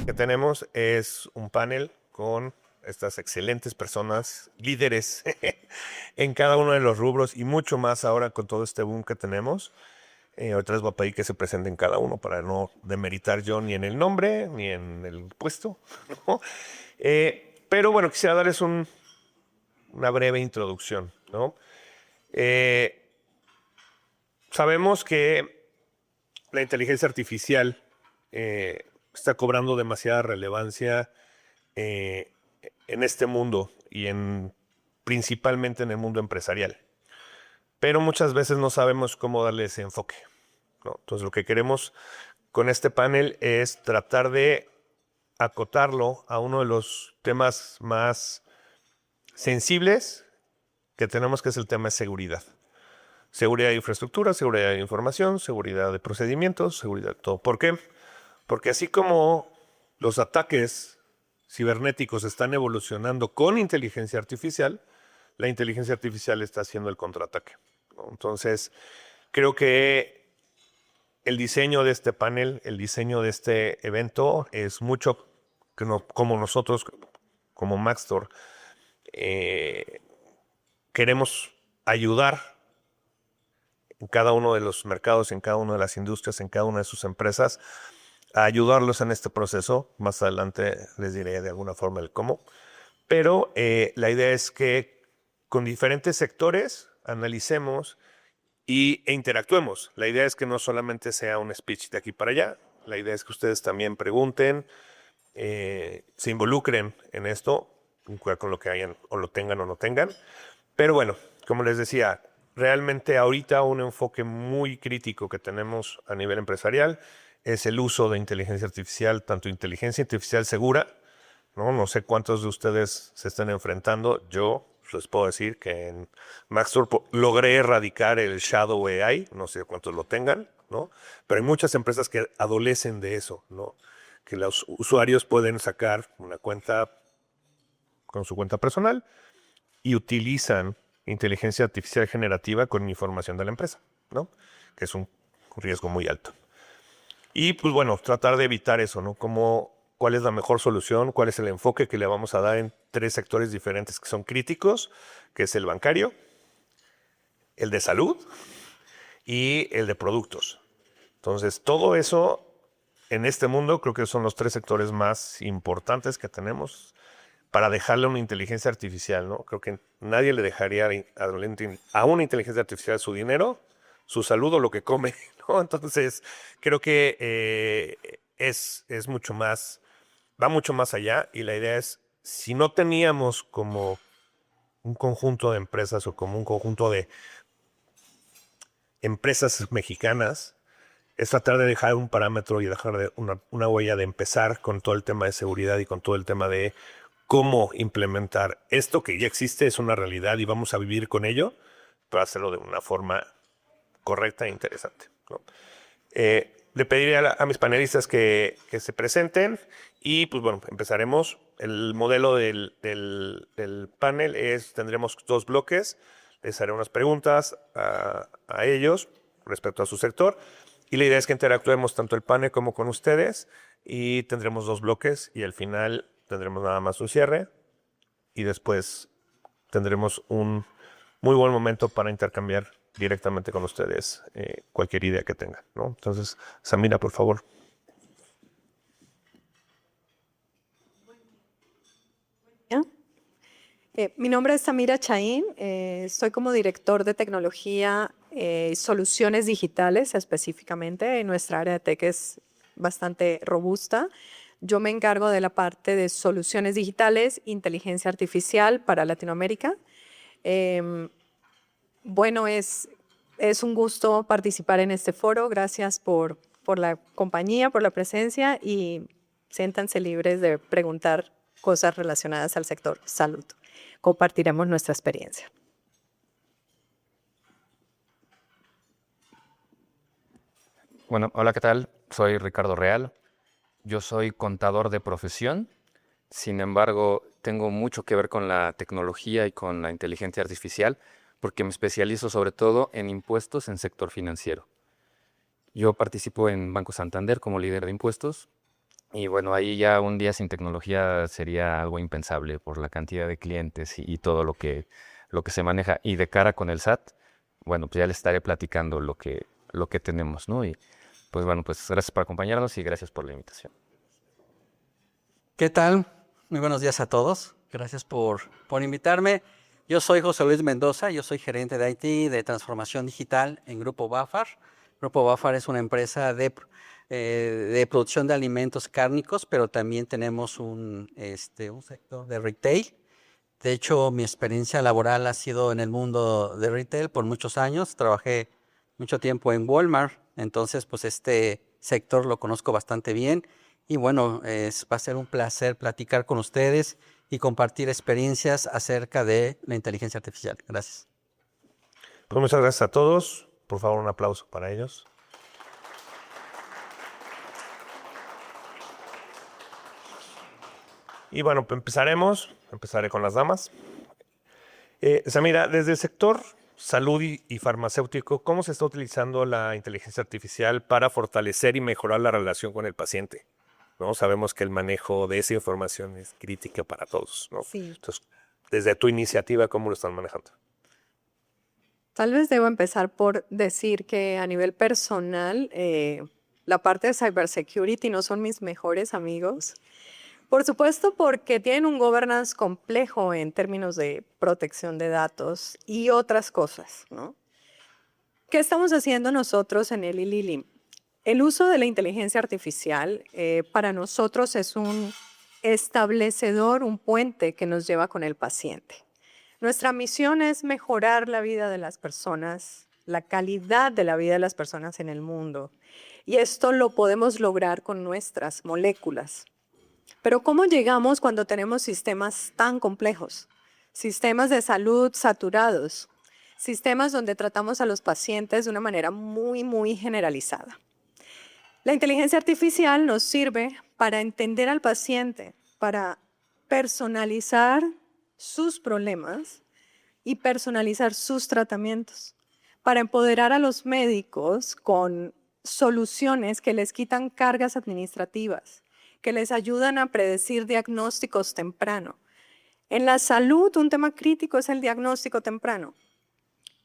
que tenemos es un panel con estas excelentes personas, líderes en cada uno de los rubros y mucho más ahora con todo este boom que tenemos. Ahorita les voy a pedir que se presenten cada uno para no demeritar yo ni en el nombre ni en el puesto, ¿no? Pero bueno, quisiera darles una breve introducción, ¿no? Sabemos que la inteligencia artificial está cobrando demasiada relevancia en este mundo y principalmente en el mundo empresarial. Pero muchas veces no sabemos cómo darle ese enfoque, ¿no? Entonces lo que queremos con este panel es tratar de acotarlo a uno de los temas más sensibles que tenemos, que es el tema de seguridad. Seguridad de infraestructura, seguridad de información, seguridad de procedimientos, seguridad de todo. ¿Por qué? Porque así como los ataques cibernéticos están evolucionando con inteligencia artificial, la inteligencia artificial está haciendo el contraataque, ¿no? Entonces, creo que el diseño de este panel, el diseño de este evento es mucho que como nosotros, como Maxtor, queremos ayudar en cada uno de los mercados, en cada una de las industrias, en cada una de sus empresas, a ayudarlos en este proceso. Más adelante les diré de alguna forma el cómo. Pero la idea es que con diferentes sectores analicemos e interactuemos. La idea es que no solamente sea un speech de aquí para allá. La idea es que ustedes también pregunten, se involucren en esto, con lo que hayan o lo tengan o no tengan. Pero bueno, como les decía, realmente ahorita un enfoque muy crítico que tenemos a nivel empresarial es el uso de inteligencia artificial, tanto inteligencia artificial segura, ¿no? No sé cuántos de ustedes se están enfrentando. Yo les puedo decir que en Maxtor logré erradicar el Shadow AI, no sé cuántos lo tengan, ¿no? Pero hay muchas empresas que adolecen de eso, ¿no? Que los usuarios pueden sacar una cuenta con su cuenta personal y utilizan inteligencia artificial generativa con información de la empresa, ¿no? Que es un riesgo muy alto. Y pues bueno, tratar de evitar eso, ¿no? ¿Cuál es la mejor solución? ¿Cuál es el enfoque que le vamos a dar en 3 sectores diferentes que son críticos? Que es el bancario, el de salud y el de productos. Entonces, todo eso en este mundo creo que son los 3 sectores más importantes que tenemos para dejarle a una inteligencia artificial, ¿no? Creo que nadie le dejaría a una inteligencia artificial su dinero, su salud o lo que come, ¿no? Entonces, creo que es mucho más, va mucho más allá, y la idea es, si no teníamos como un conjunto de empresas o como un conjunto de empresas mexicanas, es tratar de dejar un parámetro y dejar una huella de empezar con todo el tema de seguridad y con todo el tema de cómo implementar esto que ya existe, es una realidad y vamos a vivir con ello, pero hacerlo de una forma correcta e interesante, ¿no? Le pediré a mis panelistas que se presenten y pues bueno, empezaremos. El modelo del panel tendremos 2 bloques. Les haré unas preguntas a ellos respecto a su sector y la idea es que interactuemos tanto el panel como con ustedes, y tendremos 2 bloques y al final tendremos nada más un cierre y después tendremos un muy buen momento para intercambiar directamente con ustedes cualquier idea que tengan, ¿no? Entonces, Samira, por favor. Mi nombre es Samira Chaín, estoy como director de tecnología y soluciones digitales específicamente. Nuestra área de tech es bastante robusta. Yo me encargo de la parte de soluciones digitales, inteligencia artificial para Latinoamérica. Bueno, es un gusto participar en este foro. Gracias por la compañía, por la presencia, y siéntanse libres de preguntar cosas relacionadas al sector salud. Compartiremos nuestra experiencia. Bueno, hola, ¿qué tal? Soy Ricardo Real. Yo soy contador de profesión. Sin embargo, tengo mucho que ver con la tecnología y con la inteligencia artificial porque me especializo sobre todo en impuestos en sector financiero. Yo participo en Banco Santander como líder de impuestos Y bueno, ahí ya un día sin tecnología sería algo impensable por la cantidad de clientes y todo lo que se maneja. Y de cara con el SAT, bueno, pues ya les estaré platicando lo que tenemos, ¿no? Y pues bueno, pues gracias por acompañarnos y gracias por la invitación. ¿Qué tal? Muy buenos días a todos. Gracias por invitarme. Yo soy José Luis Mendoza, yo soy gerente de IT de transformación digital en Grupo Bafar. Grupo Bafar es una empresa de producción de alimentos cárnicos, pero también tenemos un sector de retail. De hecho, mi experiencia laboral ha sido en el mundo de retail por muchos años. Trabajé mucho tiempo en Walmart, entonces pues este sector lo conozco bastante bien. Y bueno, va a ser un placer platicar con ustedes y compartir experiencias acerca de la inteligencia artificial. Gracias. Pues muchas gracias a todos. Por favor, un aplauso para ellos. Y bueno, pues empezaré con las damas. Samira, desde el sector salud y farmacéutico, ¿cómo se está utilizando la inteligencia artificial para fortalecer y mejorar la relación con el paciente? ¿No? Sabemos que el manejo de esa información es crítica para todos, ¿no? Sí. Entonces, desde tu iniciativa, ¿cómo lo están manejando? Tal vez debo empezar por decir que a nivel personal, la parte de cybersecurity no son mis mejores amigos. Por supuesto, porque tienen un governance complejo en términos de protección de datos y otras cosas, ¿no? ¿Qué estamos haciendo nosotros en el ILILI? El uso de la inteligencia artificial para nosotros es un establecedor, un puente que nos lleva con el paciente. Nuestra misión es mejorar la vida de las personas, la calidad de la vida de las personas en el mundo. Y esto lo podemos lograr con nuestras moléculas. Pero ¿cómo llegamos cuando tenemos sistemas tan complejos? Sistemas de salud saturados, sistemas donde tratamos a los pacientes de una manera muy generalizada. La inteligencia artificial nos sirve para entender al paciente, para personalizar sus problemas y personalizar sus tratamientos, para empoderar a los médicos con soluciones que les quitan cargas administrativas, que les ayudan a predecir diagnósticos temprano. En la salud, un tema crítico es el diagnóstico temprano.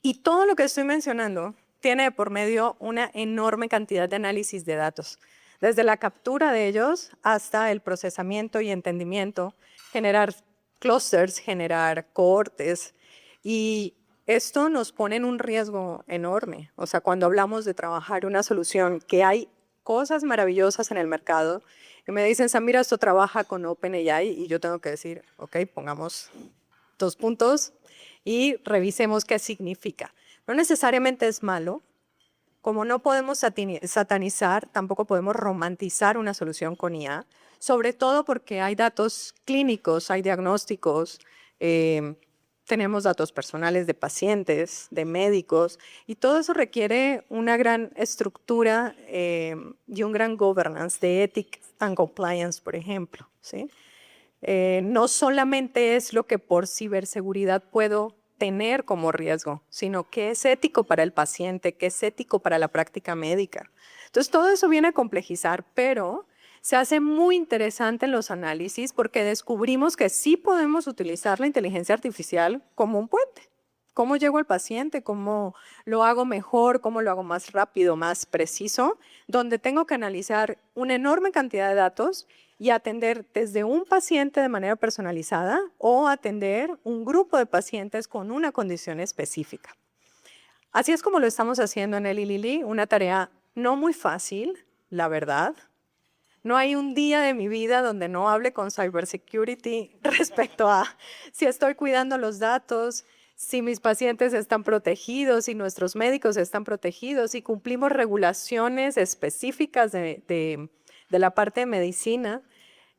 Y todo lo que estoy mencionando tiene por medio una enorme cantidad de análisis de datos, desde la captura de ellos hasta el procesamiento y entendimiento, generar clusters, generar cohortes. Y esto nos pone en un riesgo enorme. O sea, cuando hablamos de trabajar una solución, que hay cosas maravillosas en el mercado, y me dicen, Samira, esto trabaja con OpenAI, y yo tengo que decir, ok, pongamos 2 puntos y revisemos qué significa. No necesariamente es malo. Como no podemos satanizar, tampoco podemos romantizar una solución con IA, sobre todo porque hay datos clínicos, hay diagnósticos, tenemos datos personales de pacientes, de médicos, y todo eso requiere una gran estructura y un gran governance de ethics and compliance, por ejemplo, ¿sí? No solamente es lo que por ciberseguridad puedo tener como riesgo, sino que es ético para el paciente, que es ético para la práctica médica. Entonces, todo eso viene a complejizar, pero se hace muy interesante en los análisis porque descubrimos que sí podemos utilizar la inteligencia artificial como un puente. ¿Cómo llego al paciente? ¿Cómo lo hago mejor? ¿Cómo lo hago más rápido, más preciso? Donde tengo que analizar una enorme cantidad de datos y atender desde un paciente de manera personalizada o atender un grupo de pacientes con una condición específica. Así es como lo estamos haciendo en el ILILI, una tarea no muy fácil, la verdad. No hay un día de mi vida donde no hable con cybersecurity respecto a si estoy cuidando los datos, si mis pacientes están protegidos, si nuestros médicos están protegidos, si cumplimos regulaciones específicas de la parte de medicina,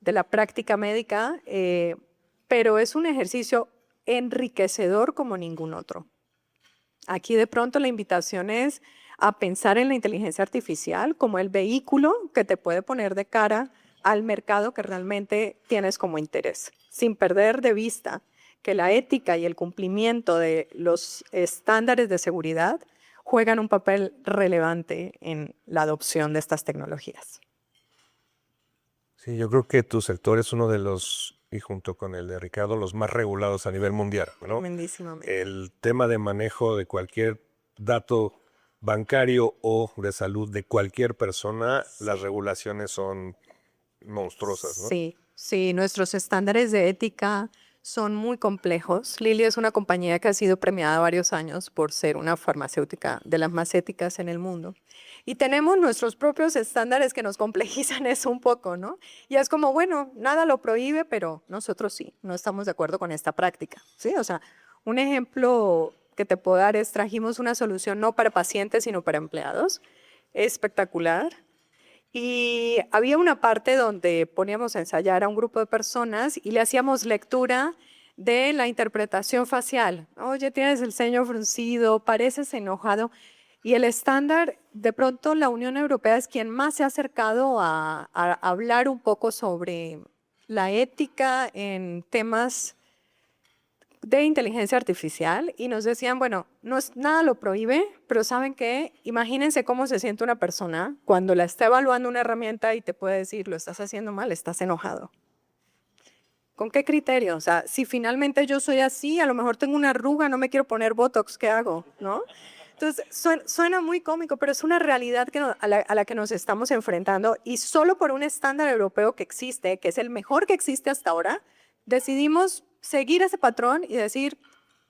de la práctica médica, pero es un ejercicio enriquecedor como ningún otro. Aquí de pronto la invitación es a pensar en la inteligencia artificial como el vehículo que te puede poner de cara al mercado que realmente tienes como interés, sin perder de vista que la ética y el cumplimiento de los estándares de seguridad juegan un papel relevante en la adopción de estas tecnologías. Sí, yo creo que tu sector es uno de los, y junto con el de Ricardo, los más regulados a nivel mundial, ¿no? Tremendísimamente. El tema de manejo de cualquier dato bancario o de salud de cualquier persona, las regulaciones son monstruosas, ¿no? Sí, sí, nuestros estándares de ética son muy complejos. Lilly es una compañía que ha sido premiada varios años por ser una farmacéutica de las más éticas en el mundo. Y tenemos nuestros propios estándares que nos complejizan eso un poco, ¿no? Y es como, bueno, nada lo prohíbe, pero nosotros sí, no estamos de acuerdo con esta práctica, ¿sí? O sea, un ejemplo que te puedo dar es, trajimos una solución no para pacientes, sino para empleados. Espectacular. Y había una parte donde poníamos a ensayar a un grupo de personas y le hacíamos lectura de la interpretación facial. Oye, tienes el ceño fruncido, pareces enojado. Y el estándar, de pronto la Unión Europea es quien más se ha acercado a hablar un poco sobre la ética en temas de inteligencia artificial y nos decían, bueno, no es, nada lo prohíbe, pero ¿saben qué? Imagínense cómo se siente una persona cuando la está evaluando una herramienta y te puede decir, lo estás haciendo mal, estás enojado. ¿Con qué criterio? O sea, si finalmente yo soy así, a lo mejor tengo una arruga, no me quiero poner Botox, ¿qué hago? ¿No? Entonces, suena muy cómico, pero es una realidad que a la que nos estamos enfrentando y solo por un estándar europeo que existe, que es el mejor que existe hasta ahora, decidimos seguir ese patrón y decir,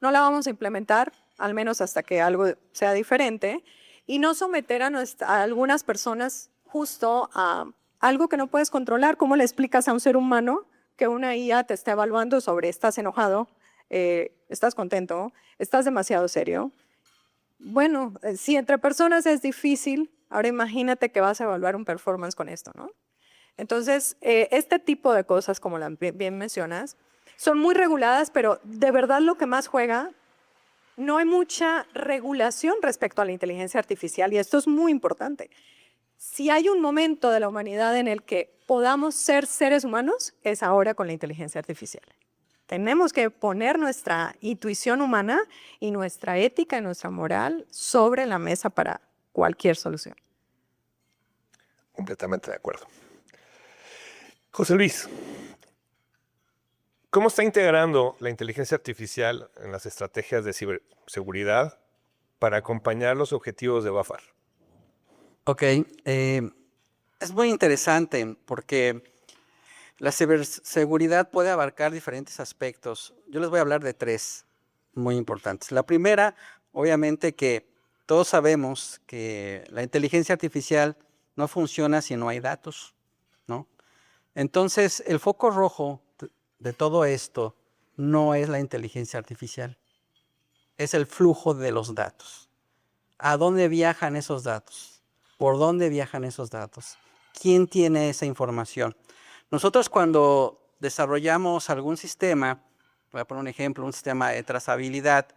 no la vamos a implementar, al menos hasta que algo sea diferente, y no someter a algunas personas justo a algo que no puedes controlar. ¿Cómo le explicas a un ser humano que una IA te está evaluando sobre estás enojado, estás contento, estás demasiado serio? Bueno, si entre personas es difícil, ahora imagínate que vas a evaluar un performance con esto, ¿no? Entonces, este tipo de cosas, como bien mencionas, son muy reguladas, pero de verdad lo que más juega, no hay mucha regulación respecto a la inteligencia artificial y esto es muy importante. Si hay un momento de la humanidad en el que podamos ser seres humanos, es ahora con la inteligencia artificial. Tenemos que poner nuestra intuición humana y nuestra ética y nuestra moral sobre la mesa para cualquier solución. Completamente de acuerdo. José Luis, ¿cómo está integrando la inteligencia artificial en las estrategias de ciberseguridad para acompañar los objetivos de BAFAR? Ok, es muy interesante porque la ciberseguridad puede abarcar diferentes aspectos. Yo les voy a hablar de tres muy importantes. La primera, obviamente que todos sabemos que la inteligencia artificial no funciona si no hay datos, ¿no? Entonces, el foco rojo de todo esto no es la inteligencia artificial, es el flujo de los datos. ¿A dónde viajan esos datos? ¿Por dónde viajan esos datos? ¿Quién tiene esa información? Nosotros cuando desarrollamos algún sistema, voy a poner un ejemplo, un sistema de trazabilidad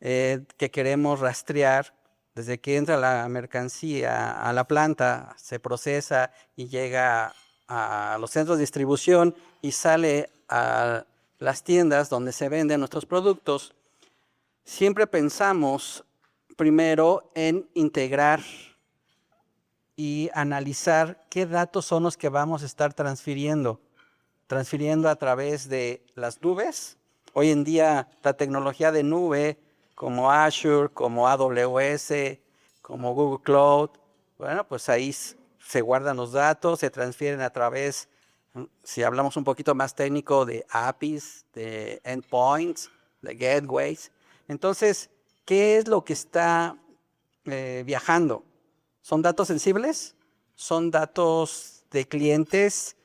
que queremos rastrear desde que entra la mercancía a la planta, se procesa y llega a los centros de distribución y sale a las tiendas donde se venden nuestros productos, siempre pensamos primero en integrar y analizar qué datos son los que vamos a estar transfiriendo a través de las nubes. Hoy en día la tecnología de nube como Azure, como AWS, como Google Cloud, bueno, pues ahí se guardan los datos, se transfieren a través, si hablamos un poquito más técnico, de APIs, de endpoints, de gateways. Entonces, ¿qué es lo que está viajando? ¿Son datos sensibles? ¿Son datos de clientes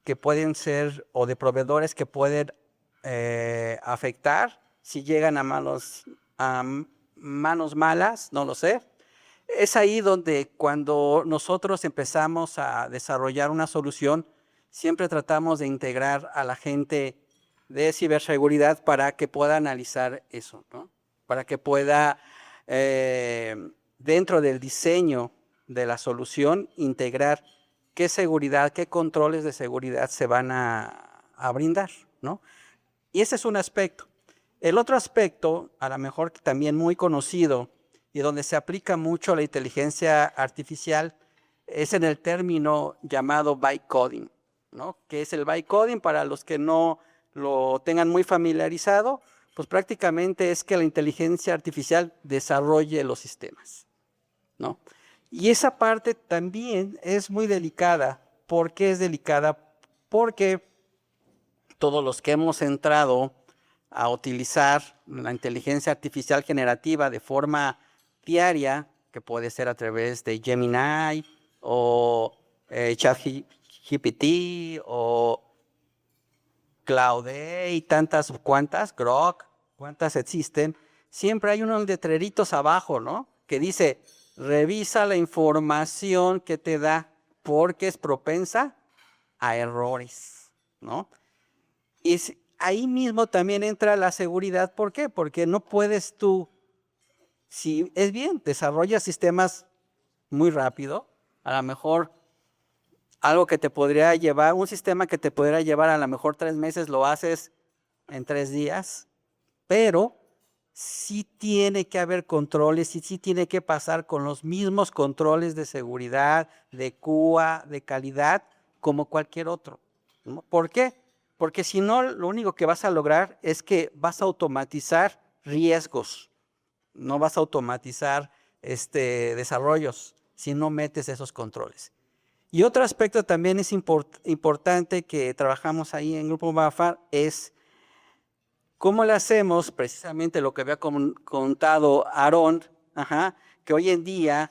que pueden ser, o de proveedores que pueden afectar si llegan a manos malas? No lo sé. Es ahí donde cuando nosotros empezamos a desarrollar una solución, siempre tratamos de integrar a la gente de ciberseguridad para que pueda analizar eso, ¿no? Para que pueda, dentro del diseño de la solución, integrar qué seguridad, qué controles de seguridad se van a brindar, ¿no? Y ese es un aspecto. El otro aspecto, a lo mejor también muy conocido y donde se aplica mucho la inteligencia artificial, es en el término llamado bytecoding. ¿no? Que es el bytecoding para los que no lo tengan muy familiarizado, pues prácticamente es que la inteligencia artificial desarrolle los sistemas, ¿no? Y esa parte también es muy delicada. ¿Por qué es delicada? Porque todos los que hemos entrado a utilizar la inteligencia artificial generativa de forma diaria, que puede ser a través de Gemini o ChatGPT o Claude y tantas cuantas, Grok, cuántas existen, siempre hay unos letreritos abajo, ¿no? Que dice, revisa la información que te da porque es propensa a errores, ¿no? Y ahí mismo también entra la seguridad. ¿Por qué? Porque no puedes tú, si es bien, desarrollas sistemas muy rápido, a lo mejor algo que te podría llevar, un sistema que te podría llevar a lo mejor 3 meses, lo haces en 3 días, pero sí tiene que haber controles y sí tiene que pasar con los mismos controles de seguridad, de QA, de calidad, como cualquier otro, ¿no? ¿Por qué? Porque si no, lo único que vas a lograr es que vas a automatizar riesgos, no vas a automatizar desarrollos si no metes esos controles. Y otro aspecto también es importante que trabajamos ahí en Grupo BAFAR es cómo le hacemos, precisamente lo que había contado Aarón, que hoy en día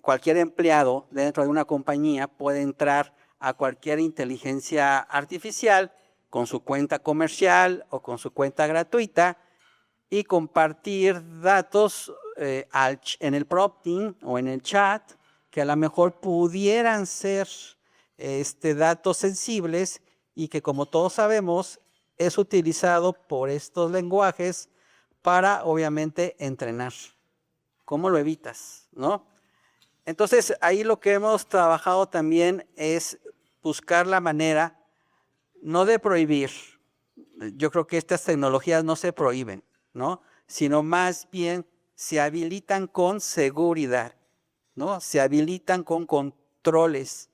cualquier empleado dentro de una compañía puede entrar a cualquier inteligencia artificial con su cuenta comercial o con su cuenta gratuita y compartir datos en el prompting o en el chat que a lo mejor pudieran ser datos sensibles y que, como todos sabemos, es utilizado por estos lenguajes para, obviamente, entrenar. ¿Cómo lo evitas, no? Entonces, ahí lo que hemos trabajado también es buscar la manera, no de prohibir. Yo creo que estas tecnologías no se prohíben, ¿no? Sino más bien se habilitan con seguridad, ¿no? Se habilitan con controles,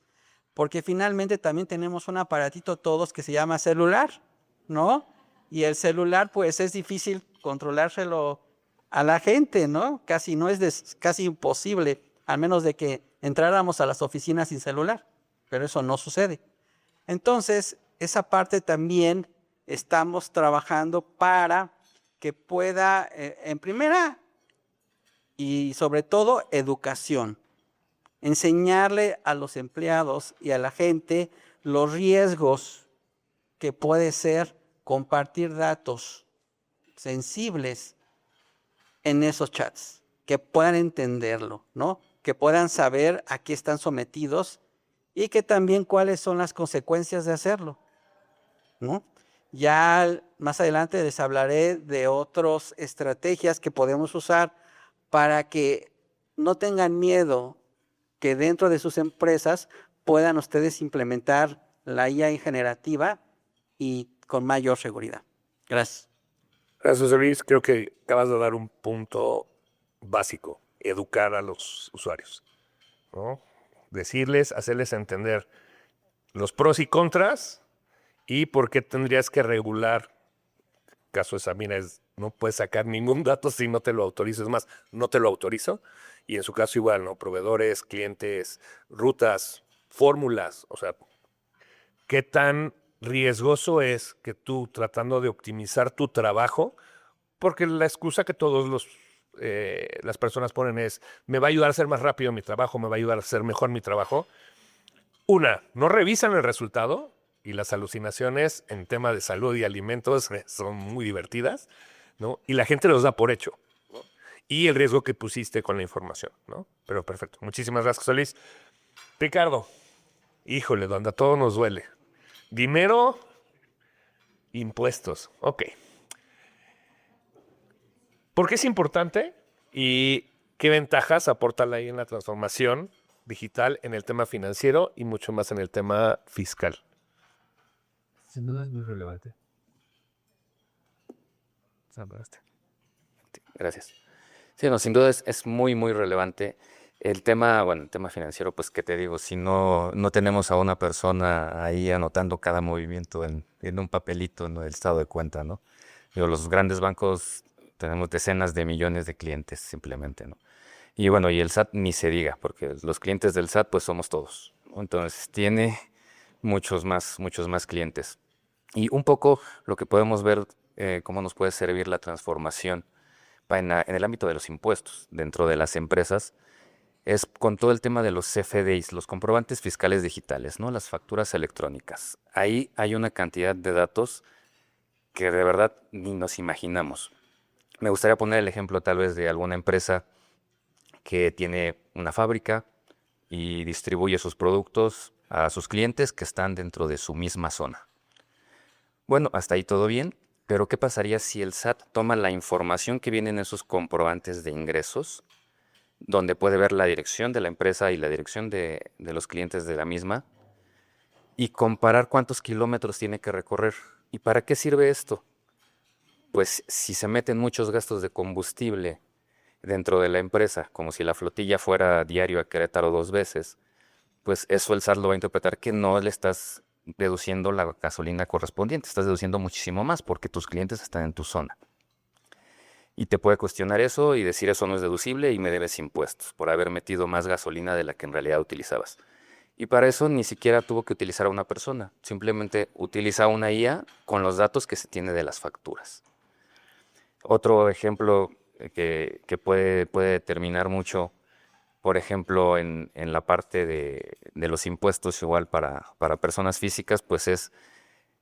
porque finalmente también tenemos un aparatito todos que se llama celular, ¿no? Y el celular, pues es difícil controlárselo a la gente, ¿no? Casi no es casi imposible, al menos de que entráramos a las oficinas sin celular, pero eso no sucede. Entonces, esa parte también estamos trabajando para que pueda, en primera y sobre todo, educación. Enseñarle a los empleados y a la gente los riesgos que puede ser compartir datos sensibles en esos chats, que puedan entenderlo, ¿no? Que puedan saber a qué están sometidos y que también cuáles son las consecuencias de hacerlo, ¿no? Ya más adelante les hablaré de otras estrategias que podemos usar para que no tengan miedo que dentro de sus empresas puedan ustedes implementar la IA generativa y con mayor seguridad. Gracias. Gracias, José Luis. Creo que acabas de dar un punto básico, educar a los usuarios, ¿no? Decirles, hacerles entender los pros y contras y por qué tendrías que regular. Caso de Samira es, no puedes sacar ningún dato si no te lo autorizo. Es más, no te lo autorizo. Y en su caso igual, ¿no? Proveedores, clientes, rutas, fórmulas. O sea, ¿qué tan riesgoso es que tú tratando de optimizar tu trabajo? Porque la excusa que todos las personas ponen es, me va a ayudar a hacer más rápido mi trabajo, me va a ayudar a hacer mejor mi trabajo. Una, no revisan el resultado y las alucinaciones en tema de salud y alimentos son muy divertidas, ¿no? Y la gente los da por hecho, ¿no? Y el riesgo que pusiste con la información, ¿no? Pero perfecto. Muchísimas gracias, Solís. Ricardo, híjole, donde a todo nos duele. Dinero, impuestos. Ok. ¿Por qué es importante y qué ventajas aporta la IA en la transformación digital en el tema financiero y mucho más en el tema fiscal? Sin duda es muy relevante. Gracias. Sí, no, sin duda es muy, muy relevante. El tema financiero, pues qué te digo, si no tenemos a una persona ahí anotando cada movimiento en un papelito, ¿no? El estado de cuenta, ¿no? Digo, los grandes bancos tenemos decenas de millones de clientes simplemente, ¿no? Y bueno, y el SAT ni se diga, porque los clientes del SAT pues somos todos, ¿no? Entonces tiene muchos más clientes. Y un poco lo que podemos ver, cómo nos puede servir la transformación en el ámbito de los impuestos dentro de las empresas, es con todo el tema de los CFDIs, los comprobantes fiscales digitales, ¿no? Las facturas electrónicas. Ahí hay una cantidad de datos que de verdad ni nos imaginamos. Me gustaría poner el ejemplo tal vez de alguna empresa que tiene una fábrica y distribuye sus productos a sus clientes que están dentro de su misma zona. Bueno, hasta ahí todo bien, pero ¿qué pasaría si el SAT toma la información que viene en esos comprobantes de ingresos, donde puede ver la dirección de la empresa y la dirección de los clientes de la misma, y comparar cuántos kilómetros tiene que recorrer? ¿Y para qué sirve esto? Pues si se meten muchos gastos de combustible dentro de la empresa, como si la flotilla fuera diario a Querétaro 2 veces, pues eso el SAT lo va a interpretar que no le estás deduciendo la gasolina correspondiente, estás deduciendo muchísimo más porque tus clientes están en tu zona. Y te puede cuestionar eso y decir eso no es deducible y me debes impuestos por haber metido más gasolina de la que en realidad utilizabas. Y para eso ni siquiera tuvo que utilizar a una persona, simplemente utiliza una IA con los datos que se tiene de las facturas. Otro ejemplo que puede determinar mucho, por ejemplo, en la parte de los impuestos igual para personas físicas, pues es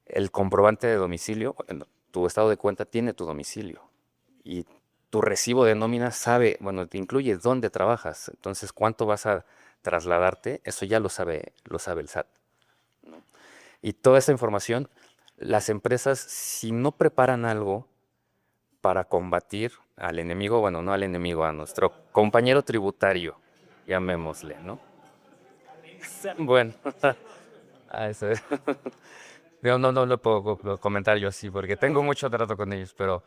el comprobante de domicilio. Bueno, tu estado de cuenta tiene tu domicilio y tu recibo de nómina sabe, bueno, te incluye dónde trabajas. Entonces, cuánto vas a trasladarte, eso ya lo sabe el SAT, ¿no? Y toda esa información, las empresas, si no preparan algo para combatir al enemigo, bueno, no al enemigo, a nuestro compañero tributario, llamémosle, ¿no? Bueno, eso es. No lo puedo comentar yo así, porque tengo mucho trato con ellos, pero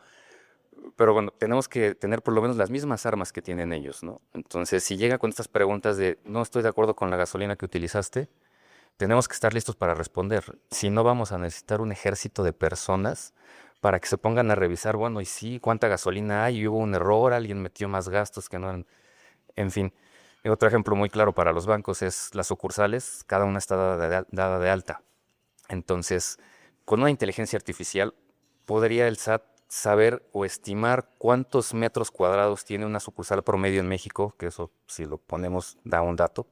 bueno, tenemos que tener por lo menos las mismas armas que tienen ellos, ¿no? Entonces, si llega con estas preguntas de no estoy de acuerdo con la gasolina que utilizaste, tenemos que estar listos para responder. Si no, vamos a necesitar un ejército de personas para que se pongan a revisar, bueno, y sí, cuánta gasolina hay, y hubo un error, alguien metió más gastos que no eran, en fin. Y otro ejemplo muy claro para los bancos es las sucursales, cada una está dada de alta. Entonces, con una inteligencia artificial, podría el SAT saber o estimar cuántos metros cuadrados tiene una sucursal promedio en México, que eso si lo ponemos da un dato,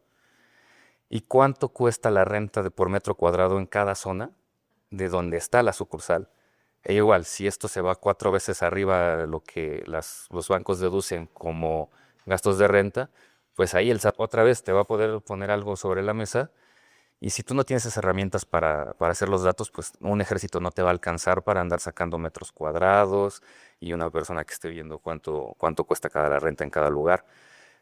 y cuánto cuesta la renta de por metro cuadrado en cada zona de donde está la sucursal. E igual, si esto se va 4 veces arriba de lo que los bancos deducen como gastos de renta, pues ahí el SAT otra vez te va a poder poner algo sobre la mesa. Y si tú no tienes esas herramientas para hacer los datos, pues un ejército no te va a alcanzar para andar sacando metros cuadrados y una persona que esté viendo cuánto cuesta cada la renta en cada lugar.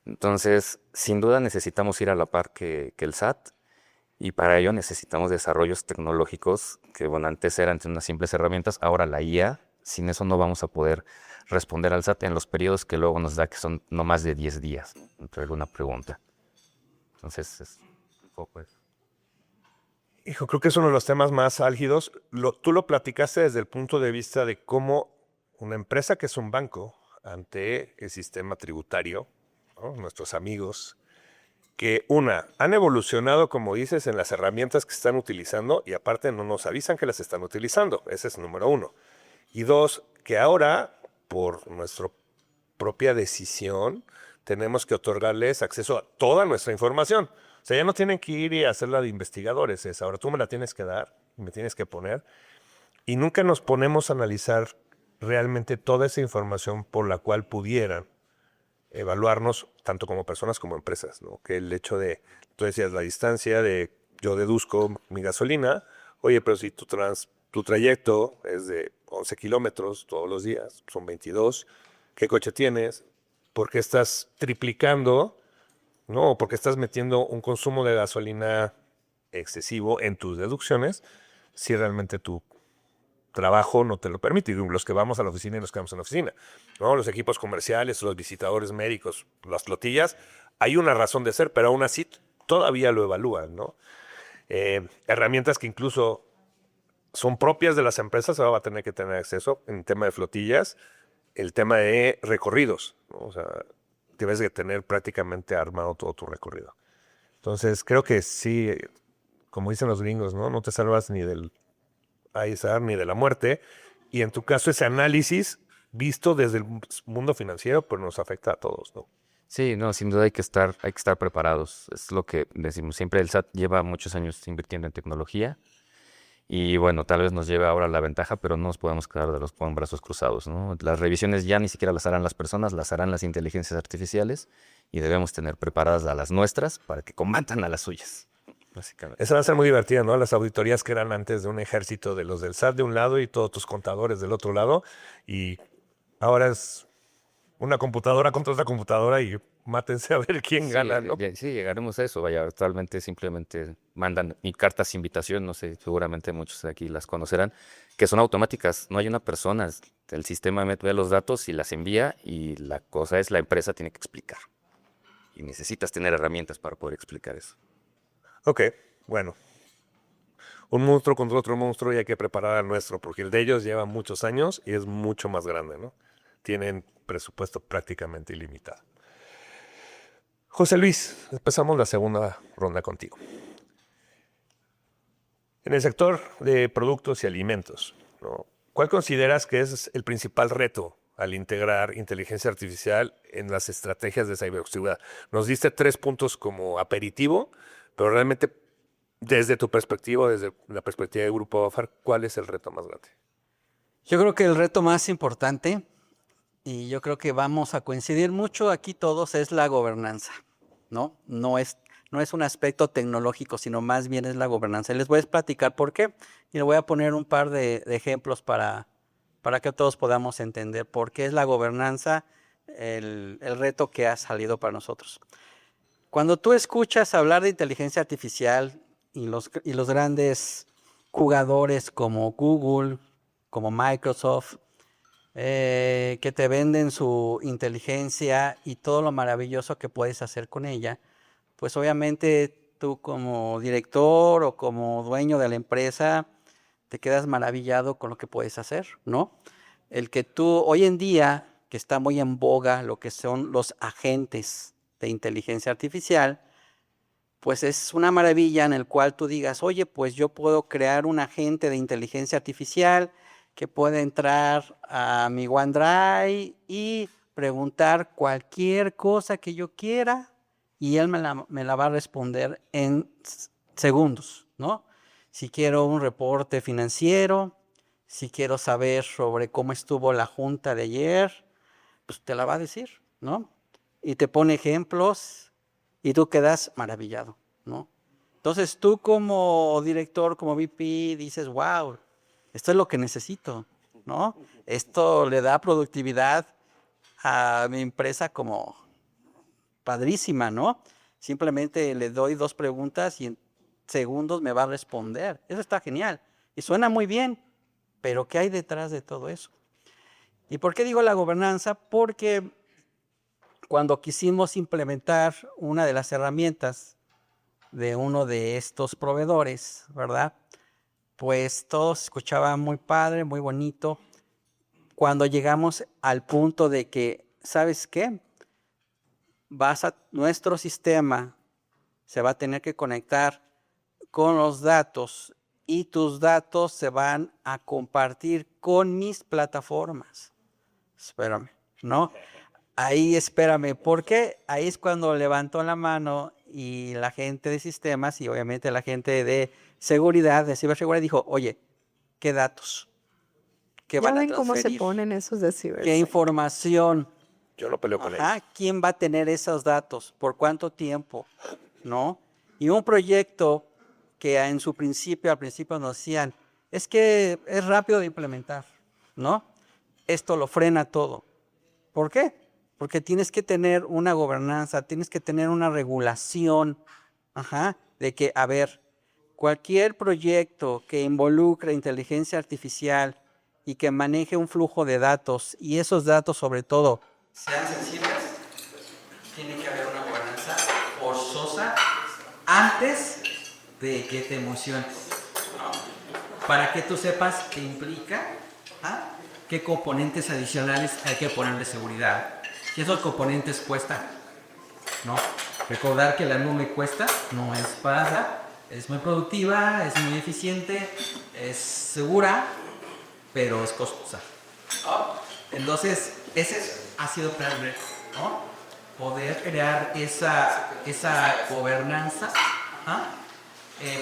Entonces, sin duda necesitamos ir a la par que el SAT, y para ello necesitamos desarrollos tecnológicos que, bueno, antes eran unas simples herramientas, ahora la IA. Sin eso no vamos a poder responder al SAT en los periodos que luego nos da, que son no más de 10 días, ¿no? Entre alguna pregunta. Entonces, es un poco eso. Hijo, creo que es uno de los temas más álgidos. Tú lo platicaste desde el punto de vista de cómo una empresa que es un banco ante el sistema tributario, ¿no? Nuestros amigos, que han evolucionado, como dices, en las herramientas que están utilizando y aparte no nos avisan que las están utilizando. Ese es número uno. Y dos, que ahora, por nuestra propia decisión, tenemos que otorgarles acceso a toda nuestra información. O sea, ya no tienen que ir y hacerla de investigadores. Ahora tú me la tienes que dar y me tienes que poner. Y nunca nos ponemos a analizar realmente toda esa información por la cual pudieran evaluarnos tanto como personas como empresas, ¿no? Que el hecho de, tú decías, la distancia de yo deduzco mi gasolina, oye, pero si tu trayecto es de 11 kilómetros todos los días, son 22, ¿qué coche tienes? ¿Por qué estás triplicando? ¿No? ¿Por qué estás metiendo un consumo de gasolina excesivo en tus deducciones si realmente tu trabajo no te lo permite. Y los que vamos a la oficina y nos quedamos en la oficina, ¿no? Los equipos comerciales, los visitadores médicos, las flotillas, hay una razón de ser, pero aún así todavía lo evalúan, ¿no? Herramientas que incluso son propias de las empresas, ahora va a tener que tener acceso en tema de flotillas, el tema de recorridos, ¿no? O sea, debes de tener prácticamente armado todo tu recorrido. Entonces, creo que sí, como dicen los gringos, ¿no? No te salvas ni del ISR ni de la muerte. Y en tu caso, ese análisis visto desde el mundo financiero, pues nos afecta a todos, ¿no? Sí, no, sin duda hay que estar preparados. Es lo que decimos siempre. El SAT lleva muchos años invirtiendo en tecnología y bueno, tal vez nos lleve ahora la ventaja, pero no nos podemos quedar con brazos cruzados, ¿no? Las revisiones ya ni siquiera las harán las personas, las harán las inteligencias artificiales y debemos tener preparadas a las nuestras para que combatan a las suyas, básicamente. Esa va a ser muy divertida, ¿no? Las auditorías que eran antes de un ejército de los del SAT de un lado y todos tus contadores del otro lado. Y ahora es una computadora contra otra computadora y mátense a ver quién gana, ¿no? Sí, llegaremos a eso. Vaya, actualmente simplemente mandan cartas de invitación, no sé, seguramente muchos de aquí las conocerán, que son automáticas. No hay una persona, el sistema ve los datos y las envía y la cosa es la empresa tiene que explicar. Y necesitas tener herramientas para poder explicar eso. Ok, bueno. Un monstruo contra otro monstruo y hay que preparar al nuestro, porque el de ellos lleva muchos años y es mucho más grande, ¿no? Tienen presupuesto prácticamente ilimitado. José Luis, empezamos la segunda ronda contigo. En el sector de productos y alimentos, ¿no? ¿Cuál consideras que es el principal reto al integrar inteligencia artificial en las estrategias de ciberseguridad? Nos diste 3 puntos como aperitivo, pero realmente desde tu perspectiva, desde la perspectiva de Grupo Bafar, ¿cuál es el reto más grande? Yo creo que el reto más importante, y yo creo que vamos a coincidir mucho aquí todos, es la gobernanza, ¿no? No es un aspecto tecnológico, sino más bien es la gobernanza. Y les voy a platicar por qué, y les voy a poner un par de ejemplos para que todos podamos entender por qué es la gobernanza el reto que ha salido para nosotros. Cuando tú escuchas hablar de inteligencia artificial y los grandes jugadores como Google, como Microsoft, que te venden su inteligencia y todo lo maravilloso que puedes hacer con ella, pues obviamente tú como director o como dueño de la empresa te quedas maravillado con lo que puedes hacer, ¿no? El que tú hoy en día, que está muy en boga lo que son los agentes de inteligencia artificial, pues es una maravilla en el cual tú digas, oye, pues yo puedo crear un agente de inteligencia artificial que puede entrar a mi OneDrive y preguntar cualquier cosa que yo quiera y él me la va a responder en segundos, ¿no? Si quiero un reporte financiero, si quiero saber sobre cómo estuvo la junta de ayer, pues te la va a decir, ¿no? Y te pone ejemplos y tú quedas maravillado, ¿no? Entonces tú como director, como VP, dices, wow, esto es lo que necesito, ¿no? Esto le da productividad a mi empresa como padrísima, ¿no? Simplemente le doy 2 preguntas y en segundos me va a responder. Eso está genial y suena muy bien, pero ¿qué hay detrás de todo eso? ¿Y por qué digo la gobernanza? Porque cuando quisimos implementar una de las herramientas de uno de estos proveedores, ¿verdad? Pues todo se escuchaba muy padre, muy bonito. Cuando llegamos al punto de que, ¿sabes qué? Nuestro sistema se va a tener que conectar con los datos y tus datos se van a compartir con mis plataformas. Espérame, ¿no? Ahí espérame, porque ahí es cuando levantó la mano y la gente de sistemas y obviamente la gente de seguridad, de ciberseguridad dijo, oye, ¿qué datos? ¿Qué Ya van a ven cómo se transferir? ponen esos de ¿Qué ciberseguridad. información? Yo no peleo con ellos. Ajá, ¿quién va a tener esos datos? ¿Por cuánto tiempo? ¿No? Y un proyecto que al principio nos decían, es que es rápido de implementar, ¿no? Esto lo frena todo. ¿Por qué? Porque tienes que tener una gobernanza, tienes que tener una regulación, ajá, de que, a ver, cualquier proyecto que involucre inteligencia artificial y que maneje un flujo de datos, y esos datos sobre todo sean sensibles, tiene que haber una gobernanza forzosa antes de que te emociones, ¿no? Para que tú sepas qué implica, qué componentes adicionales hay que ponerle seguridad. Si esos componentes cuestan, ¿no? Recordar que la nube cuesta, no es barata, es muy productiva, es muy eficiente, es segura, pero es costosa. Entonces, ese ha sido el plan, ¿no? Poder crear esa gobernanza,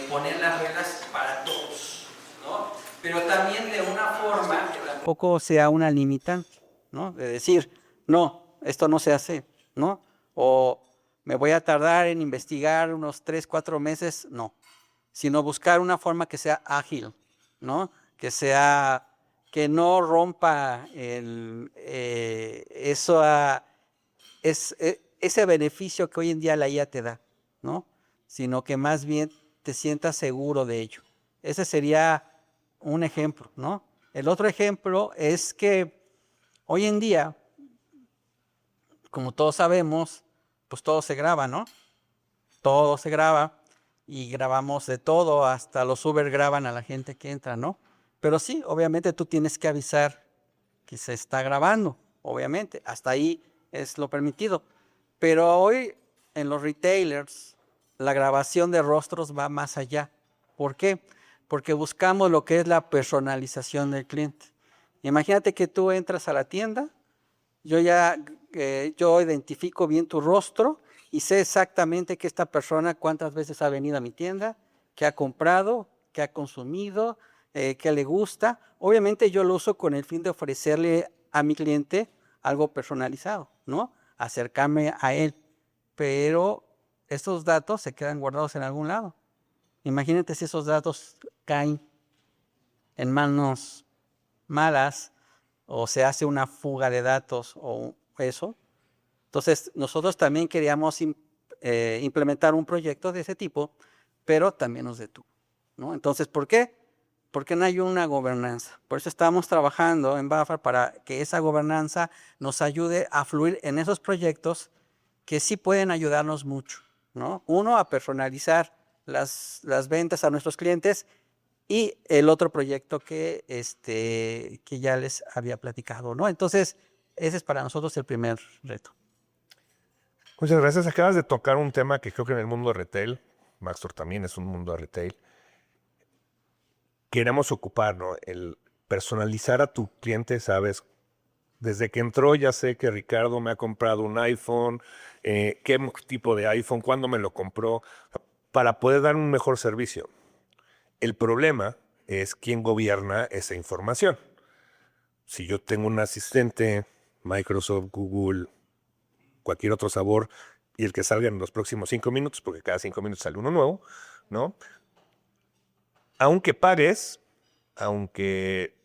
poner las reglas para todos, ¿no? Pero también de una forma que tampoco sea una limitante, ¿no? De decir, no, esto no se hace, ¿no? O me voy a tardar en investigar unos 3, 4 meses, no. Sino buscar una forma que sea ágil, ¿no? Que no rompa ese beneficio que hoy en día la IA te da, ¿no? Sino que más bien te sientas seguro de ello. Ese sería un ejemplo, ¿no? El otro ejemplo es que hoy en día, como todos sabemos, pues todo se graba, ¿no? Todo se graba y grabamos de todo, hasta los Uber graban a la gente que entra, ¿no? Pero sí, obviamente tú tienes que avisar que se está grabando, obviamente, hasta ahí es lo permitido. Pero hoy en los retailers la grabación de rostros va más allá. ¿Por qué? Porque buscamos lo que es la personalización del cliente. Imagínate que tú entras a la tienda, yo identifico bien tu rostro y sé exactamente que esta persona cuántas veces ha venido a mi tienda, qué ha comprado, qué ha consumido, qué le gusta. Obviamente yo lo uso con el fin de ofrecerle a mi cliente algo personalizado, ¿no? Acercarme a él. Pero estos datos se quedan guardados en algún lado. Imagínate si esos datos caen en manos malas o se hace una fuga de datos o eso. Entonces, nosotros también queríamos implementar un proyecto de ese tipo, pero también nos detuvo, ¿no? Entonces, ¿por qué? Porque no hay una gobernanza. Por eso estamos trabajando en Bafar para que esa gobernanza nos ayude a fluir en esos proyectos que sí pueden ayudarnos mucho, ¿no? Uno, a personalizar las ventas a nuestros clientes, y el otro proyecto que ya les había platicado, ¿no? Entonces, ese es para nosotros el primer reto. Muchas gracias. Acabas de tocar un tema que creo que en el mundo de retail, Maxtor también es un mundo de retail, queremos ocupar, ¿no? El personalizar a tu cliente, ¿sabes? Desde que entró ya sé que Ricardo me ha comprado un iPhone, qué tipo de iPhone, cuándo me lo compró, para poder dar un mejor servicio. El problema es quién gobierna esa información. Si yo tengo un asistente, Microsoft, Google, cualquier otro sabor, y el que salga en los próximos 5 minutos, porque cada 5 minutos sale uno nuevo, ¿no? Aunque pagues, aunque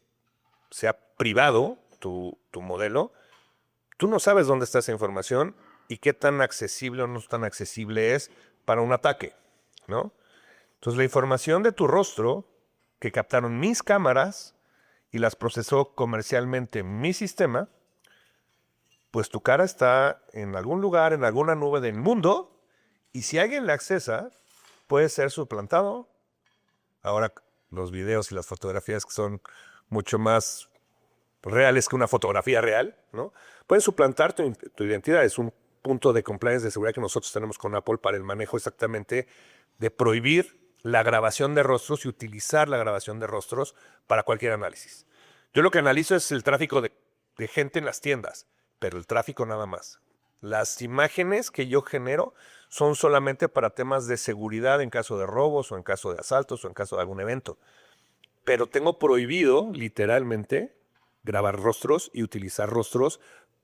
sea privado tu modelo, tú no sabes dónde está esa información y qué tan accesible o no tan accesible es para un ataque, ¿no? Entonces la información de tu rostro que captaron mis cámaras y las procesó comercialmente mi sistema, pues tu cara está en algún lugar, en alguna nube del mundo, y si alguien la accesa, puede ser suplantado. Ahora los videos y las fotografías que son mucho más reales que una fotografía real, ¿no? Pueden suplantar tu identidad. Es un punto de compliance de seguridad que nosotros tenemos con Apple para el manejo exactamente de prohibir la grabación de rostros y utilizar la grabación de rostros para cualquier análisis. Yo lo que analizo es el tráfico de gente en las tiendas, pero el tráfico nada más. Las imágenes que yo genero son solamente para temas de seguridad en caso de robos o en caso de asaltos o en caso de algún evento. Pero tengo prohibido, literalmente, grabar rostros y utilizar rostros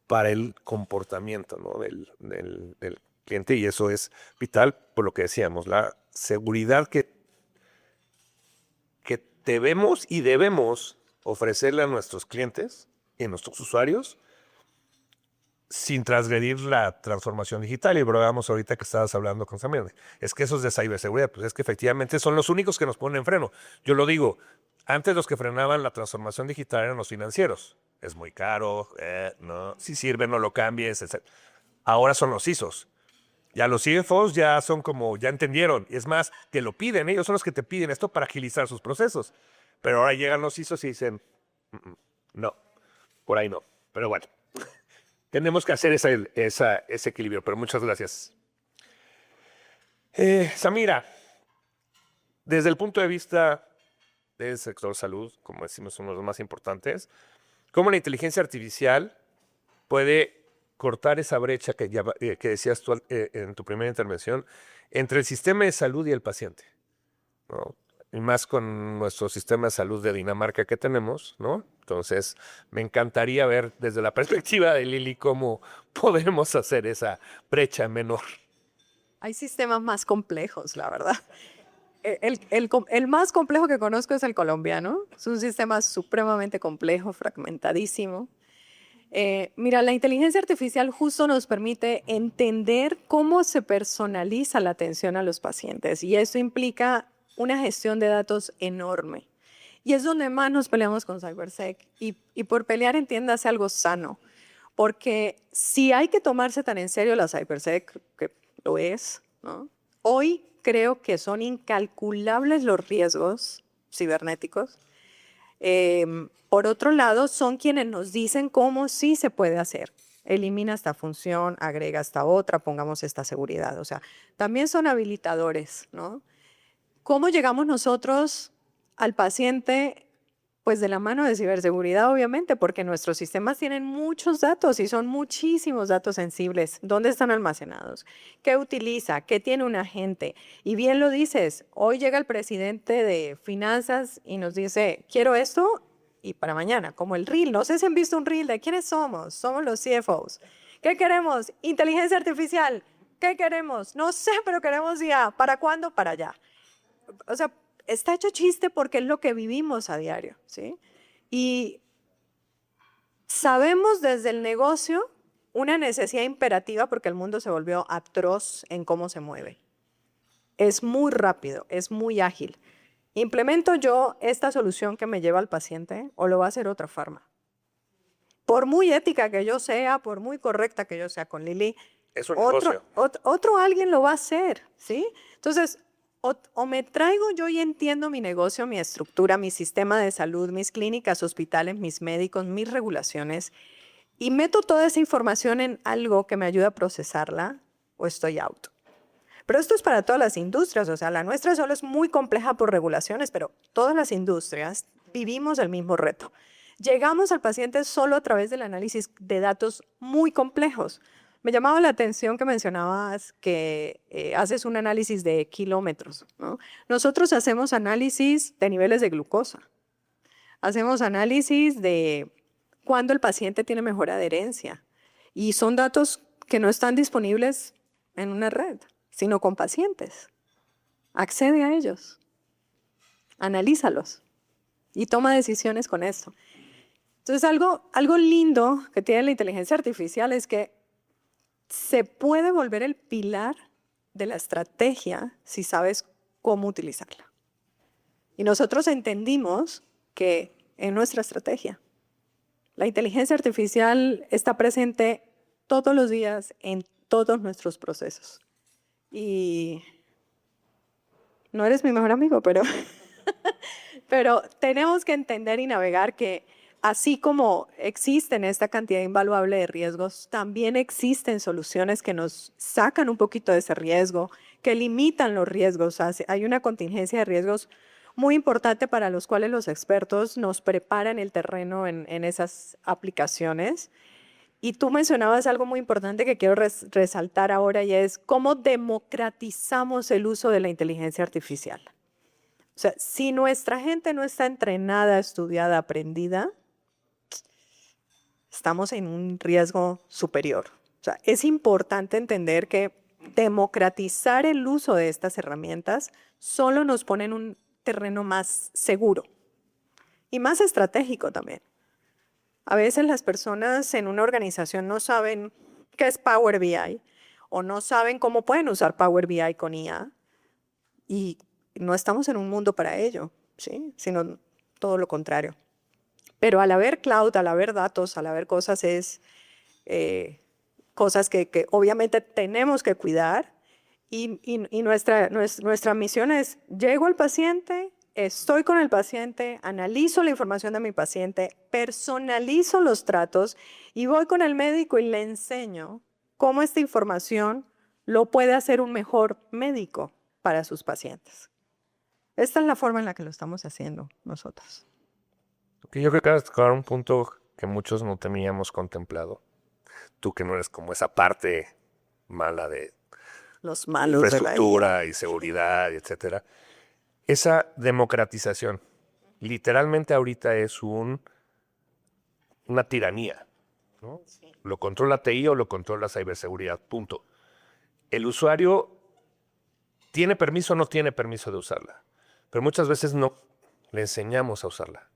para el comportamiento, ¿no? del cliente, y eso es vital por lo que decíamos, la seguridad que debemos y debemos ofrecerle a nuestros clientes y a nuestros usuarios sin transgredir la transformación digital. Y hablábamos ahorita que estabas hablando con Samir. Es que esos de ciberseguridad, pues es que efectivamente son los únicos que nos ponen freno. Yo lo digo, antes los que frenaban la transformación digital eran los financieros. Es muy caro, no, si sirve no lo cambies, etc. Ahora son los CISOs. Ya los CFOs ya son como, ya entendieron. Y es más, te lo piden, ellos son los que te piden esto para agilizar sus procesos. Pero ahora llegan los CISOs y dicen, no, por ahí no. Pero bueno, tenemos que hacer ese equilibrio. Pero muchas gracias. Samira, desde el punto de vista del sector salud, como decimos, uno de los más importantes, ¿cómo la inteligencia artificial puede cortar esa brecha que decías tú en tu primera intervención entre el sistema de salud y el paciente, ¿no? Y más con nuestro sistema de salud de Dinamarca que tenemos, ¿no? Entonces, me encantaría ver desde la perspectiva de Lili cómo podemos hacer esa brecha menor. Hay sistemas más complejos, la verdad. El más complejo que conozco es el colombiano. Es un sistema supremamente complejo, fragmentadísimo. Mira, la inteligencia artificial justo nos permite entender cómo se personaliza la atención a los pacientes y eso implica una gestión de datos enorme. Y es donde más nos peleamos con CyberSec y por pelear entiéndase algo sano, porque si hay que tomarse tan en serio la CyberSec, que lo es, ¿no? Hoy creo que son incalculables los riesgos cibernéticos. Por otro lado, son quienes nos dicen cómo sí se puede hacer. Elimina esta función, agrega esta otra, pongamos esta seguridad. O sea, también son habilitadores, ¿no? ¿Cómo llegamos nosotros al paciente? Pues de la mano de ciberseguridad, obviamente, porque nuestros sistemas tienen muchos datos y son muchísimos datos sensibles. ¿Dónde están almacenados? ¿Qué utiliza? ¿Qué tiene un agente? Y bien lo dices, hoy llega el presidente de finanzas y nos dice, quiero esto y para mañana, como el reel. No sé si han visto un reel de quiénes somos. Somos los CFOs. ¿Qué queremos? Inteligencia artificial. ¿Qué queremos? No sé, pero queremos ya. ¿Para cuándo? Para allá. O sea, está hecho chiste porque es lo que vivimos a diario, ¿sí? Y sabemos desde el negocio una necesidad imperativa porque el mundo se volvió atroz en cómo se mueve. Es muy rápido, es muy ágil. ¿Implemento yo esta solución que me lleva al paciente o lo va a hacer otra farma? Por muy ética que yo sea, por muy correcta que yo sea con Lili, Es un negocio. otro alguien lo va a hacer, ¿sí? Entonces, o me traigo yo y entiendo mi negocio, mi estructura, mi sistema de salud, mis clínicas, hospitales, mis médicos, mis regulaciones, y meto toda esa información en algo que me ayude a procesarla, o estoy out. Pero esto es para todas las industrias, o sea, la nuestra solo es muy compleja por regulaciones, pero todas las industrias vivimos el mismo reto. Llegamos al paciente solo a través del análisis de datos muy complejos. Me llamaba la atención que mencionabas que haces un análisis de kilómetros, ¿no? Nosotros hacemos análisis de niveles de glucosa. Hacemos análisis de cuándo el paciente tiene mejor adherencia. Y son datos que no están disponibles en una red, sino con pacientes. Accede a ellos, analízalos y toma decisiones con eso. Entonces, algo lindo que tiene la inteligencia artificial es que se puede volver el pilar de la estrategia si sabes cómo utilizarla. Y nosotros entendimos que en nuestra estrategia la inteligencia artificial está presente todos los días en todos nuestros procesos. Y no eres mi mejor amigo, pero tenemos que entender y navegar que así como existen esta cantidad invaluable de riesgos, también existen soluciones que nos sacan un poquito de ese riesgo, que limitan los riesgos. Hay una contingencia de riesgos muy importante para los cuales los expertos nos preparan el terreno en esas aplicaciones. Y tú mencionabas algo muy importante que quiero resaltar ahora y es cómo democratizamos el uso de la inteligencia artificial. O sea, si nuestra gente no está entrenada, estudiada, aprendida, estamos en un riesgo superior. O sea, es importante entender que democratizar el uso de estas herramientas solo nos pone en un terreno más seguro y más estratégico también. A veces las personas en una organización no saben qué es Power BI o no saben cómo pueden usar Power BI con IA y no estamos en un mundo para ello, ¿sí? Sino todo lo contrario. Pero al haber cloud, al haber datos, al haber cosas, cosas que obviamente tenemos que cuidar y nuestra misión es, llego al paciente, estoy con el paciente, analizo la información de mi paciente, personalizo los tratos y voy con el médico y le enseño cómo esta información lo puede hacer un mejor médico para sus pacientes. Esta es la forma en la que lo estamos haciendo nosotros. Que yo creo que vas a tocar un punto que muchos no teníamos contemplado. Tú que no eres como esa parte mala de Los malos de la infraestructura y seguridad, etcétera. Esa democratización, literalmente ahorita es una tiranía, ¿no? Lo controla TI o lo controla ciberseguridad, punto. El usuario tiene permiso o no tiene permiso de usarla, pero muchas veces no le enseñamos a usarla.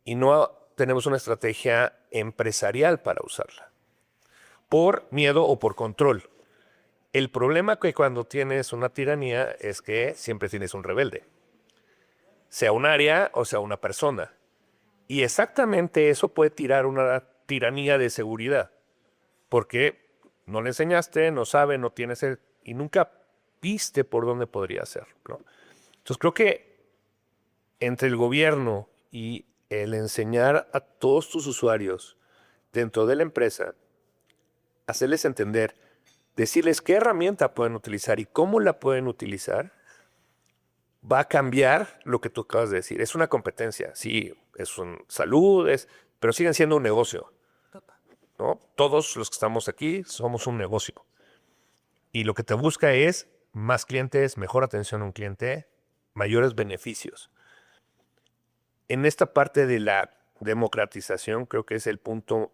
Y no tenemos una estrategia empresarial para usarla, por miedo o por control. El problema que cuando tienes una tiranía es que siempre tienes un rebelde, sea un área o sea una persona. Y exactamente eso puede tirar una tiranía de seguridad, porque no le enseñaste, no sabe, no tienes y nunca viste por dónde podría ser, ¿no? Entonces creo que entre el gobierno y el enseñar a todos tus usuarios dentro de la empresa, hacerles entender, decirles qué herramienta pueden utilizar y cómo la pueden utilizar, va a cambiar lo que tú acabas de decir. Es una competencia, sí, es salud, pero siguen siendo un negocio, ¿no? Todos los que estamos aquí somos un negocio. Y lo que te busca es más clientes, mejor atención a un cliente, mayores beneficios. En esta parte de la democratización creo que es el punto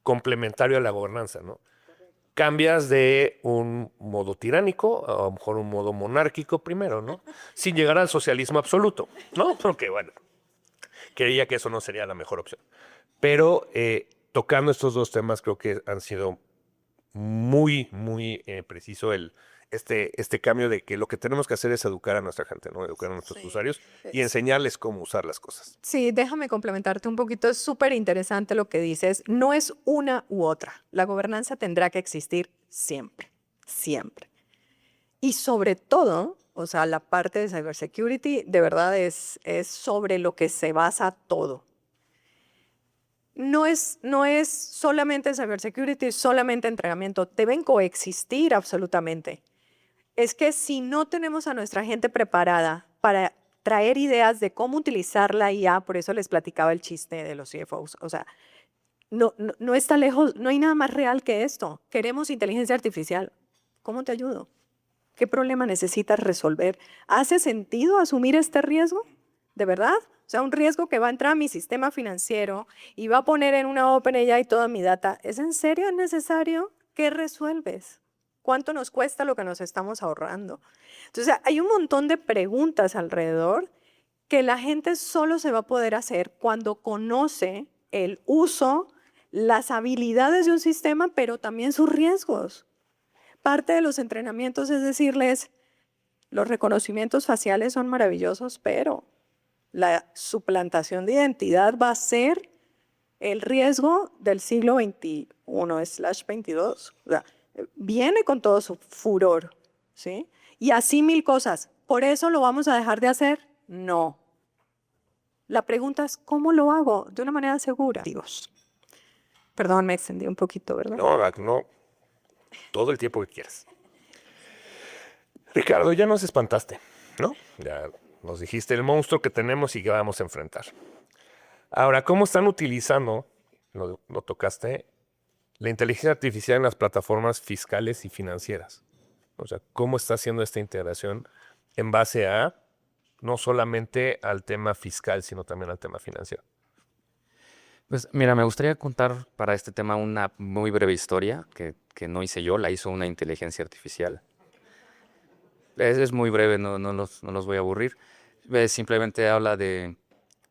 complementario a la gobernanza, ¿no? Cambias de un modo tiránico a lo mejor un modo monárquico primero, ¿no? Sin llegar al socialismo absoluto, ¿no? Porque, bueno, creía que eso no sería la mejor opción. Pero tocando estos dos temas creo que han sido muy, muy preciso este cambio de que lo que tenemos que hacer es educar a nuestra gente, ¿no? Educar a nuestros usuarios y enseñarles cómo usar las cosas. Sí, déjame complementarte un poquito. Es súper interesante lo que dices. No es una u otra. La gobernanza tendrá que existir siempre, siempre. Y sobre todo, o sea, la parte de cybersecurity de verdad es sobre lo que se basa todo. No es solamente cybersecurity, solamente entrenamiento. Deben coexistir absolutamente. Es que si no tenemos a nuestra gente preparada para traer ideas de cómo utilizar la IA, por eso les platicaba el chiste de los CFOs, o sea, no está lejos, no hay nada más real que esto. Queremos inteligencia artificial. ¿Cómo te ayudo? ¿Qué problema necesitas resolver? ¿Hace sentido asumir este riesgo? ¿De verdad? O sea, un riesgo que va a entrar a mi sistema financiero y va a poner en una OpenAI toda mi data. ¿Es en serio necesario? ¿Qué resuelves? ¿Cuánto nos cuesta lo que nos estamos ahorrando? Entonces, hay un montón de preguntas alrededor que la gente solo se va a poder hacer cuando conoce el uso, las habilidades de un sistema, pero también sus riesgos. Parte de los entrenamientos es decirles, los reconocimientos faciales son maravillosos, pero la suplantación de identidad va a ser el riesgo del siglo XXI/22. O sea, viene con todo su furor, ¿sí? Y así mil cosas. ¿Por eso lo vamos a dejar de hacer? No. La pregunta es, ¿cómo lo hago? De una manera segura. Dios. Perdón, me extendí un poquito, ¿verdad? No, todo el tiempo que quieras. Ricardo, ya nos espantaste, ¿no? Ya nos dijiste el monstruo que tenemos y que vamos a enfrentar. Ahora, ¿cómo están utilizando, lo tocaste, la inteligencia artificial en las plataformas fiscales y financieras? O sea, ¿cómo está haciendo esta integración en base a no solamente al tema fiscal, sino también al tema financiero? Pues mira, me gustaría contar para este tema una muy breve historia que no hice yo, la hizo una inteligencia artificial. Es muy breve, no los voy a aburrir. Simplemente habla de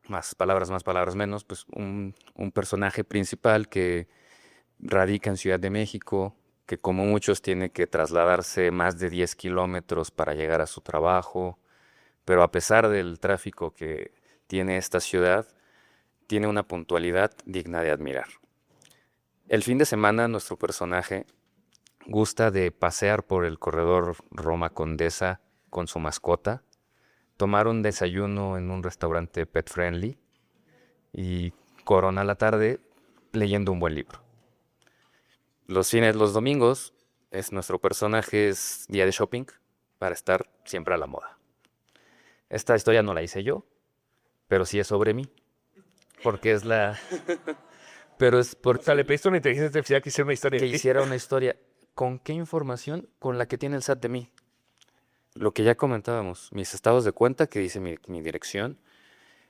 más, palabras menos, pues un personaje principal que radica en Ciudad de México, que como muchos tiene que trasladarse más de 10 kilómetros para llegar a su trabajo, pero a pesar del tráfico que tiene esta ciudad, tiene una puntualidad digna de admirar. El fin de semana nuestro personaje gusta de pasear por el corredor Roma Condesa con su mascota, tomar un desayuno en un restaurante pet friendly y corona la tarde leyendo un buen libro. Los domingos, nuestro personaje es día de shopping para estar siempre a la moda. Esta historia no la hice yo, pero sí es sobre mí, porque es la... Pero es O sea, le pediste a una inteligencia artificial que hiciera una historia que de ti. hiciera una historia. ¿Con qué información? Con la que tiene el SAT de mí. Lo que ya comentábamos, mis estados de cuenta que dice mi dirección,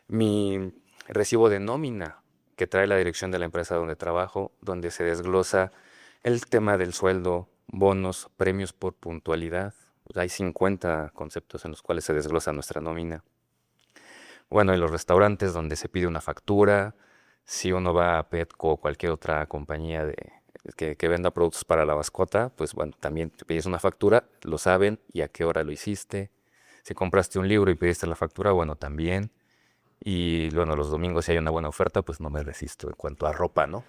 mi recibo de nómina que trae la dirección de la empresa donde trabajo, donde se desglosa el tema del sueldo, bonos, premios por puntualidad. Hay 50 conceptos en los cuales se desglosa nuestra nómina. Bueno, en los restaurantes donde se pide una factura, si uno va a Petco o cualquier otra compañía que venda productos para la mascota, pues bueno, también te pides una factura, lo saben y a qué hora lo hiciste. Si compraste un libro y pediste la factura, bueno, también. Y bueno, los domingos si hay una buena oferta, pues no me resisto en cuanto a ropa, ¿no?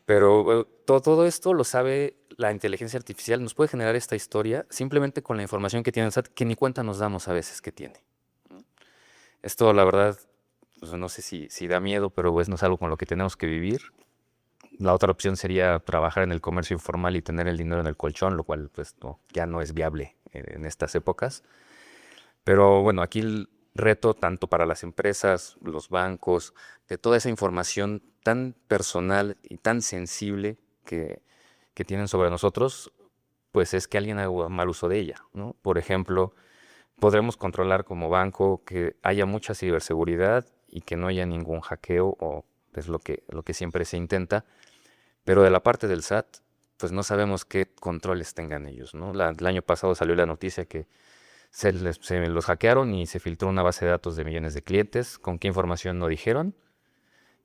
Pero todo esto lo sabe la inteligencia artificial, nos puede generar esta historia simplemente con la información que tiene el SAT, que ni cuenta nos damos a veces que tiene. Esto, la verdad, pues no sé si da miedo, pero pues no es algo con lo que tenemos que vivir. La otra opción sería trabajar en el comercio informal y tener el dinero en el colchón, lo cual pues ya no es viable en estas épocas. Pero bueno, aquí el reto tanto para las empresas, los bancos, de toda esa información tan personal y tan sensible que tienen sobre nosotros, pues es que alguien haga mal uso de ella, ¿no? Por ejemplo, podremos controlar como banco que haya mucha ciberseguridad y que no haya ningún hackeo, o es lo que siempre se intenta, pero de la parte del SAT, pues no sabemos qué controles tengan ellos, ¿no? El año pasado salió la noticia que se los hackearon y se filtró una base de datos de millones de clientes, con qué información no dijeron,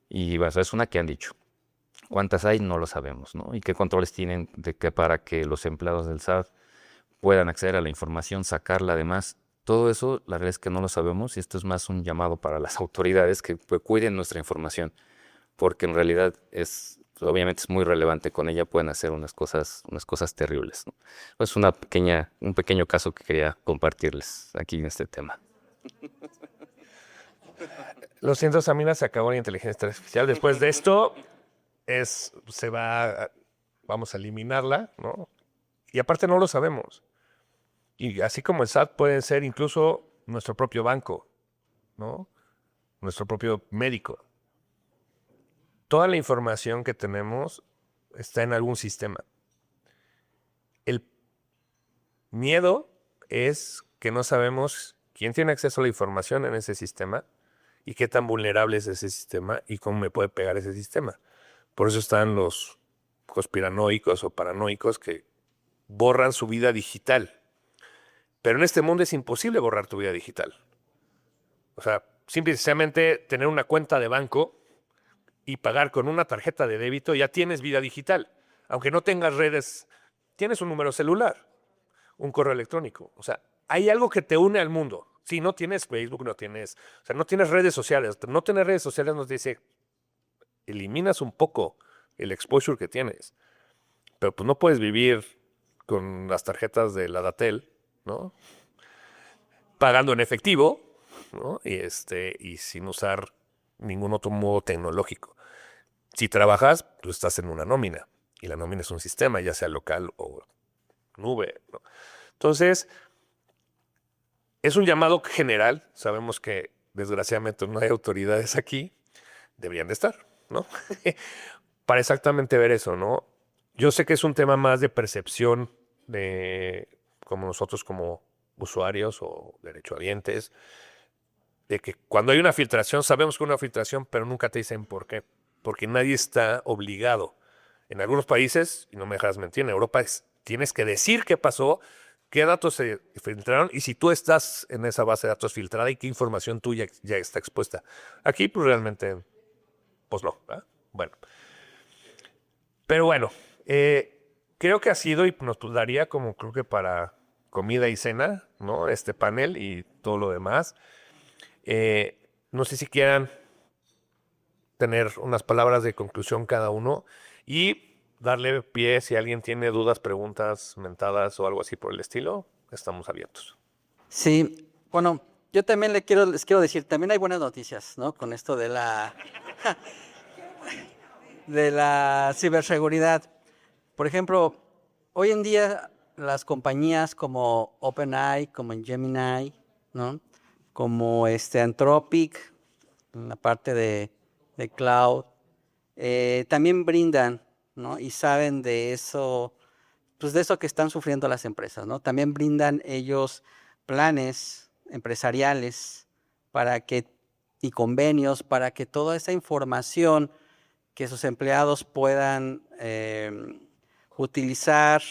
y pues, es una que han dicho. ¿Cuántas hay? No lo sabemos, ¿no? Y qué controles tienen para que los empleados del SAT puedan acceder a la información, sacarla además. Todo eso, la verdad es que no lo sabemos y esto es más un llamado para las autoridades que cuiden nuestra información, porque en realidad obviamente es muy relevante, con ella pueden hacer unas cosas terribles, ¿no? Es un pequeño caso que quería compartirles aquí en este tema. Lo siento, Samira, se acabó la inteligencia artificial. Después de esto, vamos a eliminarla, ¿no? Y aparte no lo sabemos. Y así como el SAT puede ser incluso nuestro propio banco, ¿no? Nuestro propio médico. Toda la información que tenemos está en algún sistema. El miedo es que no sabemos quién tiene acceso a la información en ese sistema y qué tan vulnerable es ese sistema y cómo me puede pegar ese sistema. Por eso están los conspiranoicos o paranoicos que borran su vida digital. Pero en este mundo es imposible borrar tu vida digital. O sea, simplemente tener una cuenta de banco y pagar con una tarjeta de débito, ya tienes vida digital. Aunque no tengas redes, tienes un número celular, un correo electrónico. O sea, hay algo que te une al mundo. Si no tienes Facebook, no tienes redes sociales. No tener redes sociales nos dice, eliminas un poco el exposure que tienes. Pero pues no puedes vivir con las tarjetas de la Datel, ¿no? Pagando en efectivo, ¿no? Y sin usar ningún otro modo tecnológico. Si trabajas, tú estás en una nómina y la nómina es un sistema, ya sea local o nube, ¿no? Entonces, es un llamado general. Sabemos que desgraciadamente no hay autoridades aquí, deberían de estar, ¿no? Para exactamente ver eso, ¿no? Yo sé que es un tema más de percepción como nosotros como usuarios o derechohabientes, de que cuando hay una filtración, sabemos que hay una filtración, pero nunca te dicen por qué. Porque nadie está obligado. En algunos países, y no me dejas mentir, en Europa tienes que decir qué pasó qué datos se filtraron y si tú estás en esa base de datos filtrada y qué información tuya ya está expuesta. Aquí, pues realmente, pues no. ¿Verdad? Bueno. Pero bueno, creo que ha sido y nos daría como creo que para comida y cena, ¿no? Este panel y todo lo demás. No sé si quieran tener unas palabras de conclusión cada uno y darle pie si alguien tiene dudas, preguntas, mentadas o algo así por el estilo. Estamos abiertos. Sí, bueno, yo también les quiero decir, también hay buenas noticias, ¿no? Con esto de la ciberseguridad. Por ejemplo, hoy en día las compañías como OpenAI, como Gemini, ¿no? Como Anthropic, en la parte de cloud, también brindan, ¿no? Y saben de eso, pues de eso que están sufriendo las empresas, ¿no? También brindan ellos planes empresariales y convenios para que toda esa información que sus empleados puedan utilizar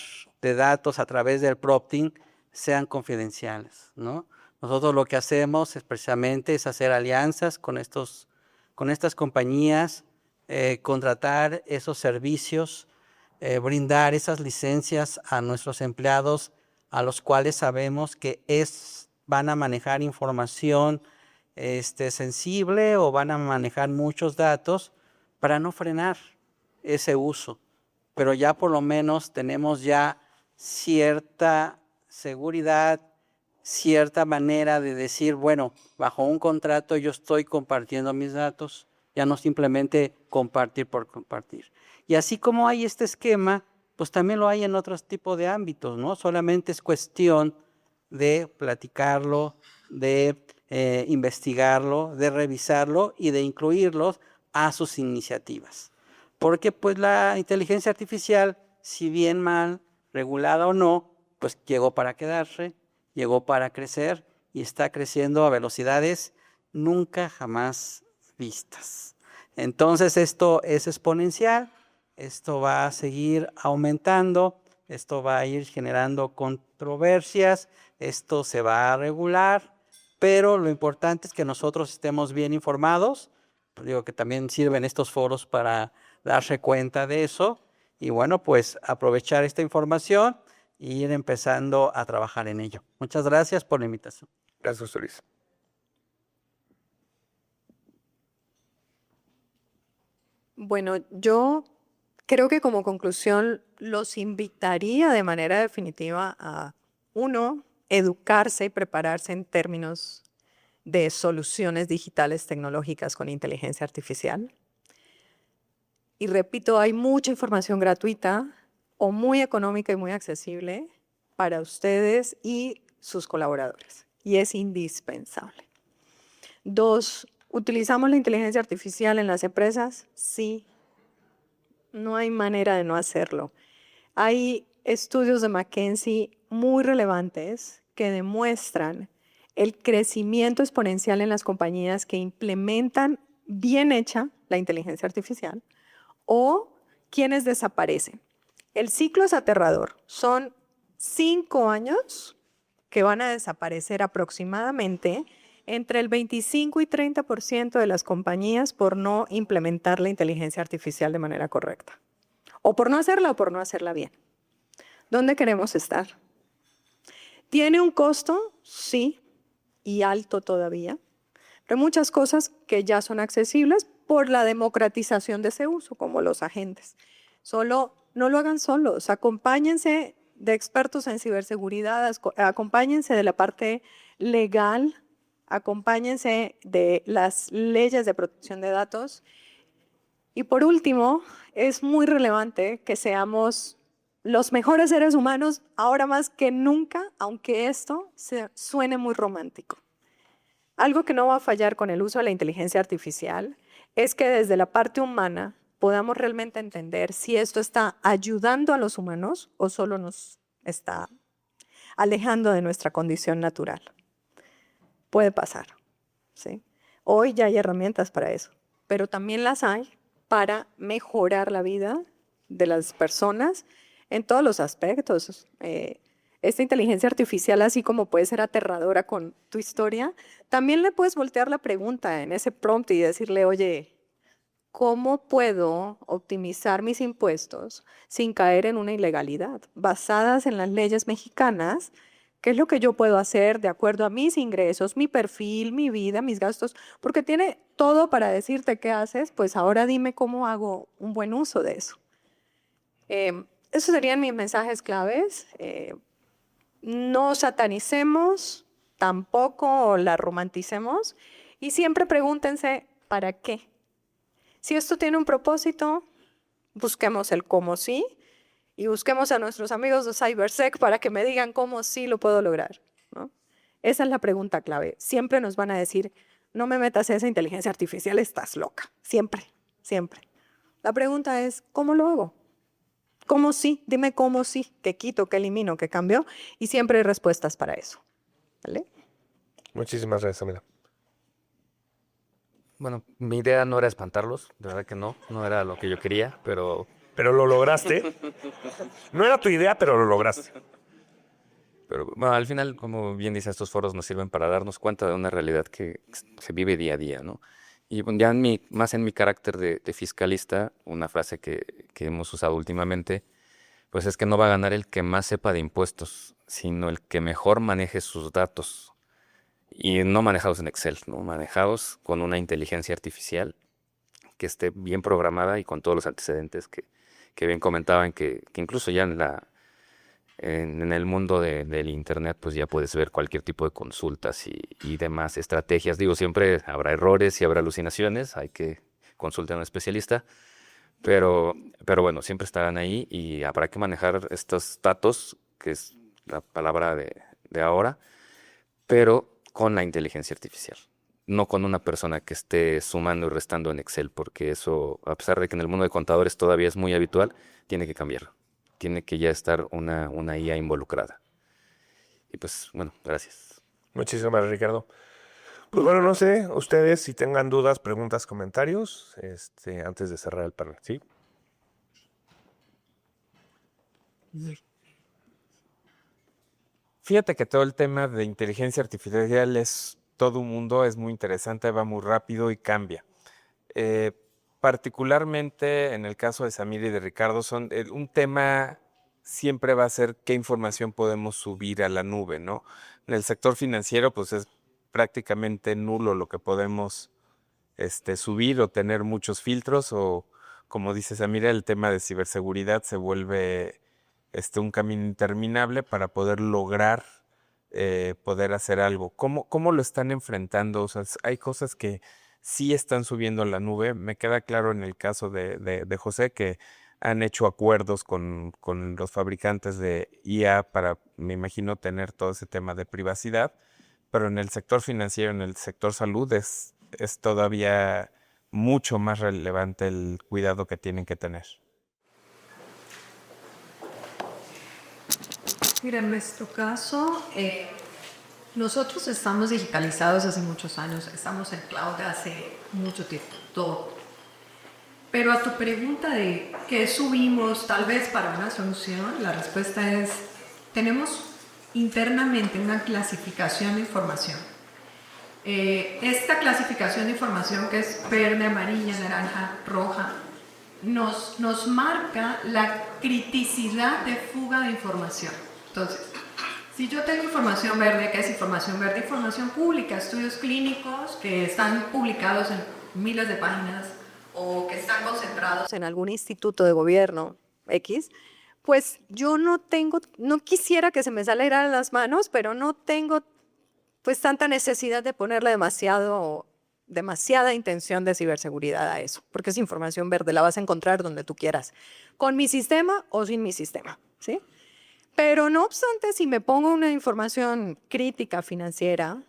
de datos a través del prompting sean confidenciales, ¿no? Nosotros lo que hacemos precisamente es hacer alianzas con estas compañías, contratar esos servicios, brindar esas licencias a nuestros empleados a los cuales sabemos que van a manejar información sensible o van a manejar muchos datos para no frenar ese uso. Pero ya por lo menos tenemos ya cierta seguridad, cierta manera de decir, bueno, bajo un contrato yo estoy compartiendo mis datos, ya no simplemente compartir por compartir. Y así como hay este esquema, pues también lo hay en otros tipos de ámbitos, ¿no? Solamente es cuestión de platicarlo, de investigarlo, de revisarlo y de incluirlos a sus iniciativas. Porque pues la inteligencia artificial, si bien mal regulada o no, pues llegó para quedarse, llegó para crecer y está creciendo a velocidades nunca jamás vistas. Entonces esto es exponencial, esto va a seguir aumentando, esto va a ir generando controversias, esto se va a regular, pero lo importante es que nosotros estemos bien informados. Digo que también sirven estos foros para darse cuenta de eso y bueno, pues aprovechar esta información e ir empezando a trabajar en ello. Muchas gracias por la invitación. Gracias, Luis. Bueno, yo creo que como conclusión los invitaría de manera definitiva a, uno, educarse y prepararse en términos de soluciones digitales tecnológicas con inteligencia artificial. Y repito, hay mucha información gratuita o muy económica y muy accesible para ustedes y sus colaboradores. Y es indispensable. Dos, ¿utilizamos la inteligencia artificial en las empresas? Sí. No hay manera de no hacerlo. Hay estudios de McKinsey muy relevantes que demuestran el crecimiento exponencial en las compañías que implementan bien hecha la inteligencia artificial o quienes desaparecen. El ciclo es aterrador. Son 5 años que van a desaparecer aproximadamente entre el 25 y 30% de las compañías por no implementar la inteligencia artificial de manera correcta. O por no hacerla o por no hacerla bien. ¿Dónde queremos estar? ¿Tiene un costo? Sí, y alto todavía. Pero hay muchas cosas que ya son accesibles por la democratización de ese uso, como los agentes. Solo no lo hagan solos, acompáñense de expertos en ciberseguridad, acompáñense de la parte legal, acompáñense de las leyes de protección de datos. Y por último, es muy relevante que seamos los mejores seres humanos ahora más que nunca, aunque esto suene muy romántico. Algo que no va a fallar con el uso de la inteligencia artificial es que desde la parte humana podamos realmente entender si esto está ayudando a los humanos o solo nos está alejando de nuestra condición natural. Puede pasar, ¿sí? Hoy ya hay herramientas para eso, pero también las hay para mejorar la vida de las personas en todos los aspectos. esta inteligencia artificial, así como puede ser aterradora con tu historia, también le puedes voltear la pregunta en ese prompt y decirle, oye, ¿cómo puedo optimizar mis impuestos sin caer en una ilegalidad? Basadas en las leyes mexicanas, ¿qué es lo que yo puedo hacer de acuerdo a mis ingresos, mi perfil, mi vida, mis gastos? Porque tiene todo para decirte qué haces, pues ahora dime cómo hago un buen uso de eso. Esos serían mis mensajes claves. No satanicemos, tampoco la romanticemos y siempre pregúntense, ¿para qué? Si esto tiene un propósito, busquemos el cómo sí y busquemos a nuestros amigos de CyberSec para que me digan cómo sí lo puedo lograr, ¿no? Esa es la pregunta clave. Siempre nos van a decir, no me metas esa inteligencia artificial, estás loca. Siempre, siempre. La pregunta es, ¿cómo lo hago? ¿Cómo sí? Dime cómo sí, qué quito, qué elimino, qué cambio. Y siempre hay respuestas para eso. ¿Vale? Muchísimas gracias, Amira. Bueno, mi idea no era espantarlos, de verdad que no era lo que yo quería, pero Pero lo lograste. No era tu idea, pero lo lograste. bueno, al final, como bien dice, estos foros nos sirven para darnos cuenta de una realidad que se vive día a día, ¿no? Y bueno, ya más en mi carácter de fiscalista, una frase que hemos usado últimamente, pues es que no va a ganar el que más sepa de impuestos, sino el que mejor maneje sus datos. Y no manejados en Excel, ¿no? Manejados con una inteligencia artificial que esté bien programada y con todos los antecedentes que bien comentaban, que incluso ya en el mundo del Internet, pues ya puedes ver cualquier tipo de consultas y demás estrategias. Digo, siempre habrá errores y habrá alucinaciones, hay que consultar a un especialista, pero bueno, siempre estarán ahí y habrá que manejar estos datos, que es la palabra de ahora, pero con la inteligencia artificial, no con una persona que esté sumando y restando en Excel, porque eso, a pesar de que en el mundo de contadores todavía es muy habitual, tiene que cambiar. Tiene que ya estar una IA involucrada. Y pues, bueno, gracias. Muchísimas gracias, Ricardo. Pues bueno, no sé, ustedes si tengan dudas, preguntas, comentarios, antes de cerrar el panel, ¿sí? Fíjate que todo el tema de inteligencia artificial es todo un mundo, es muy interesante, va muy rápido y cambia. Eh, Particularmente en el caso de Samir y de Ricardo, un tema siempre va a ser qué información podemos subir a la nube, ¿no? En el sector financiero, pues es prácticamente nulo lo que podemos subir o tener muchos filtros o, como dice Samir, el tema de ciberseguridad se vuelve un camino interminable para poder lograr poder hacer algo. ¿Cómo lo están enfrentando? O sea, hay cosas que sí están subiendo a la nube. Me queda claro en el caso de José que han hecho acuerdos con los fabricantes de IA para, me imagino, tener todo ese tema de privacidad, pero en el sector financiero, en el sector salud, es todavía mucho más relevante el cuidado que tienen que tener. Mira, en nuestro caso, nosotros estamos digitalizados hace muchos años, estamos en cloud hace mucho tiempo, todo. Pero a tu pregunta de qué subimos tal vez para una solución, la respuesta es, tenemos internamente una clasificación de información. Esta clasificación de información, que es verde, amarilla, naranja, roja, nos marca la criticidad de fuga de información. Entonces, si yo tengo información verde, ¿qué es información verde? Información pública, estudios clínicos que están publicados en miles de páginas o que están concentrados en algún instituto de gobierno X, pues yo no quisiera que se me saliera de las manos, pero no tengo pues tanta necesidad de ponerle demasiada intención de ciberseguridad a eso, porque es información verde, la vas a encontrar donde tú quieras, con mi sistema o sin mi sistema, ¿sí? Pero no obstante, si me pongo una información crítica financiera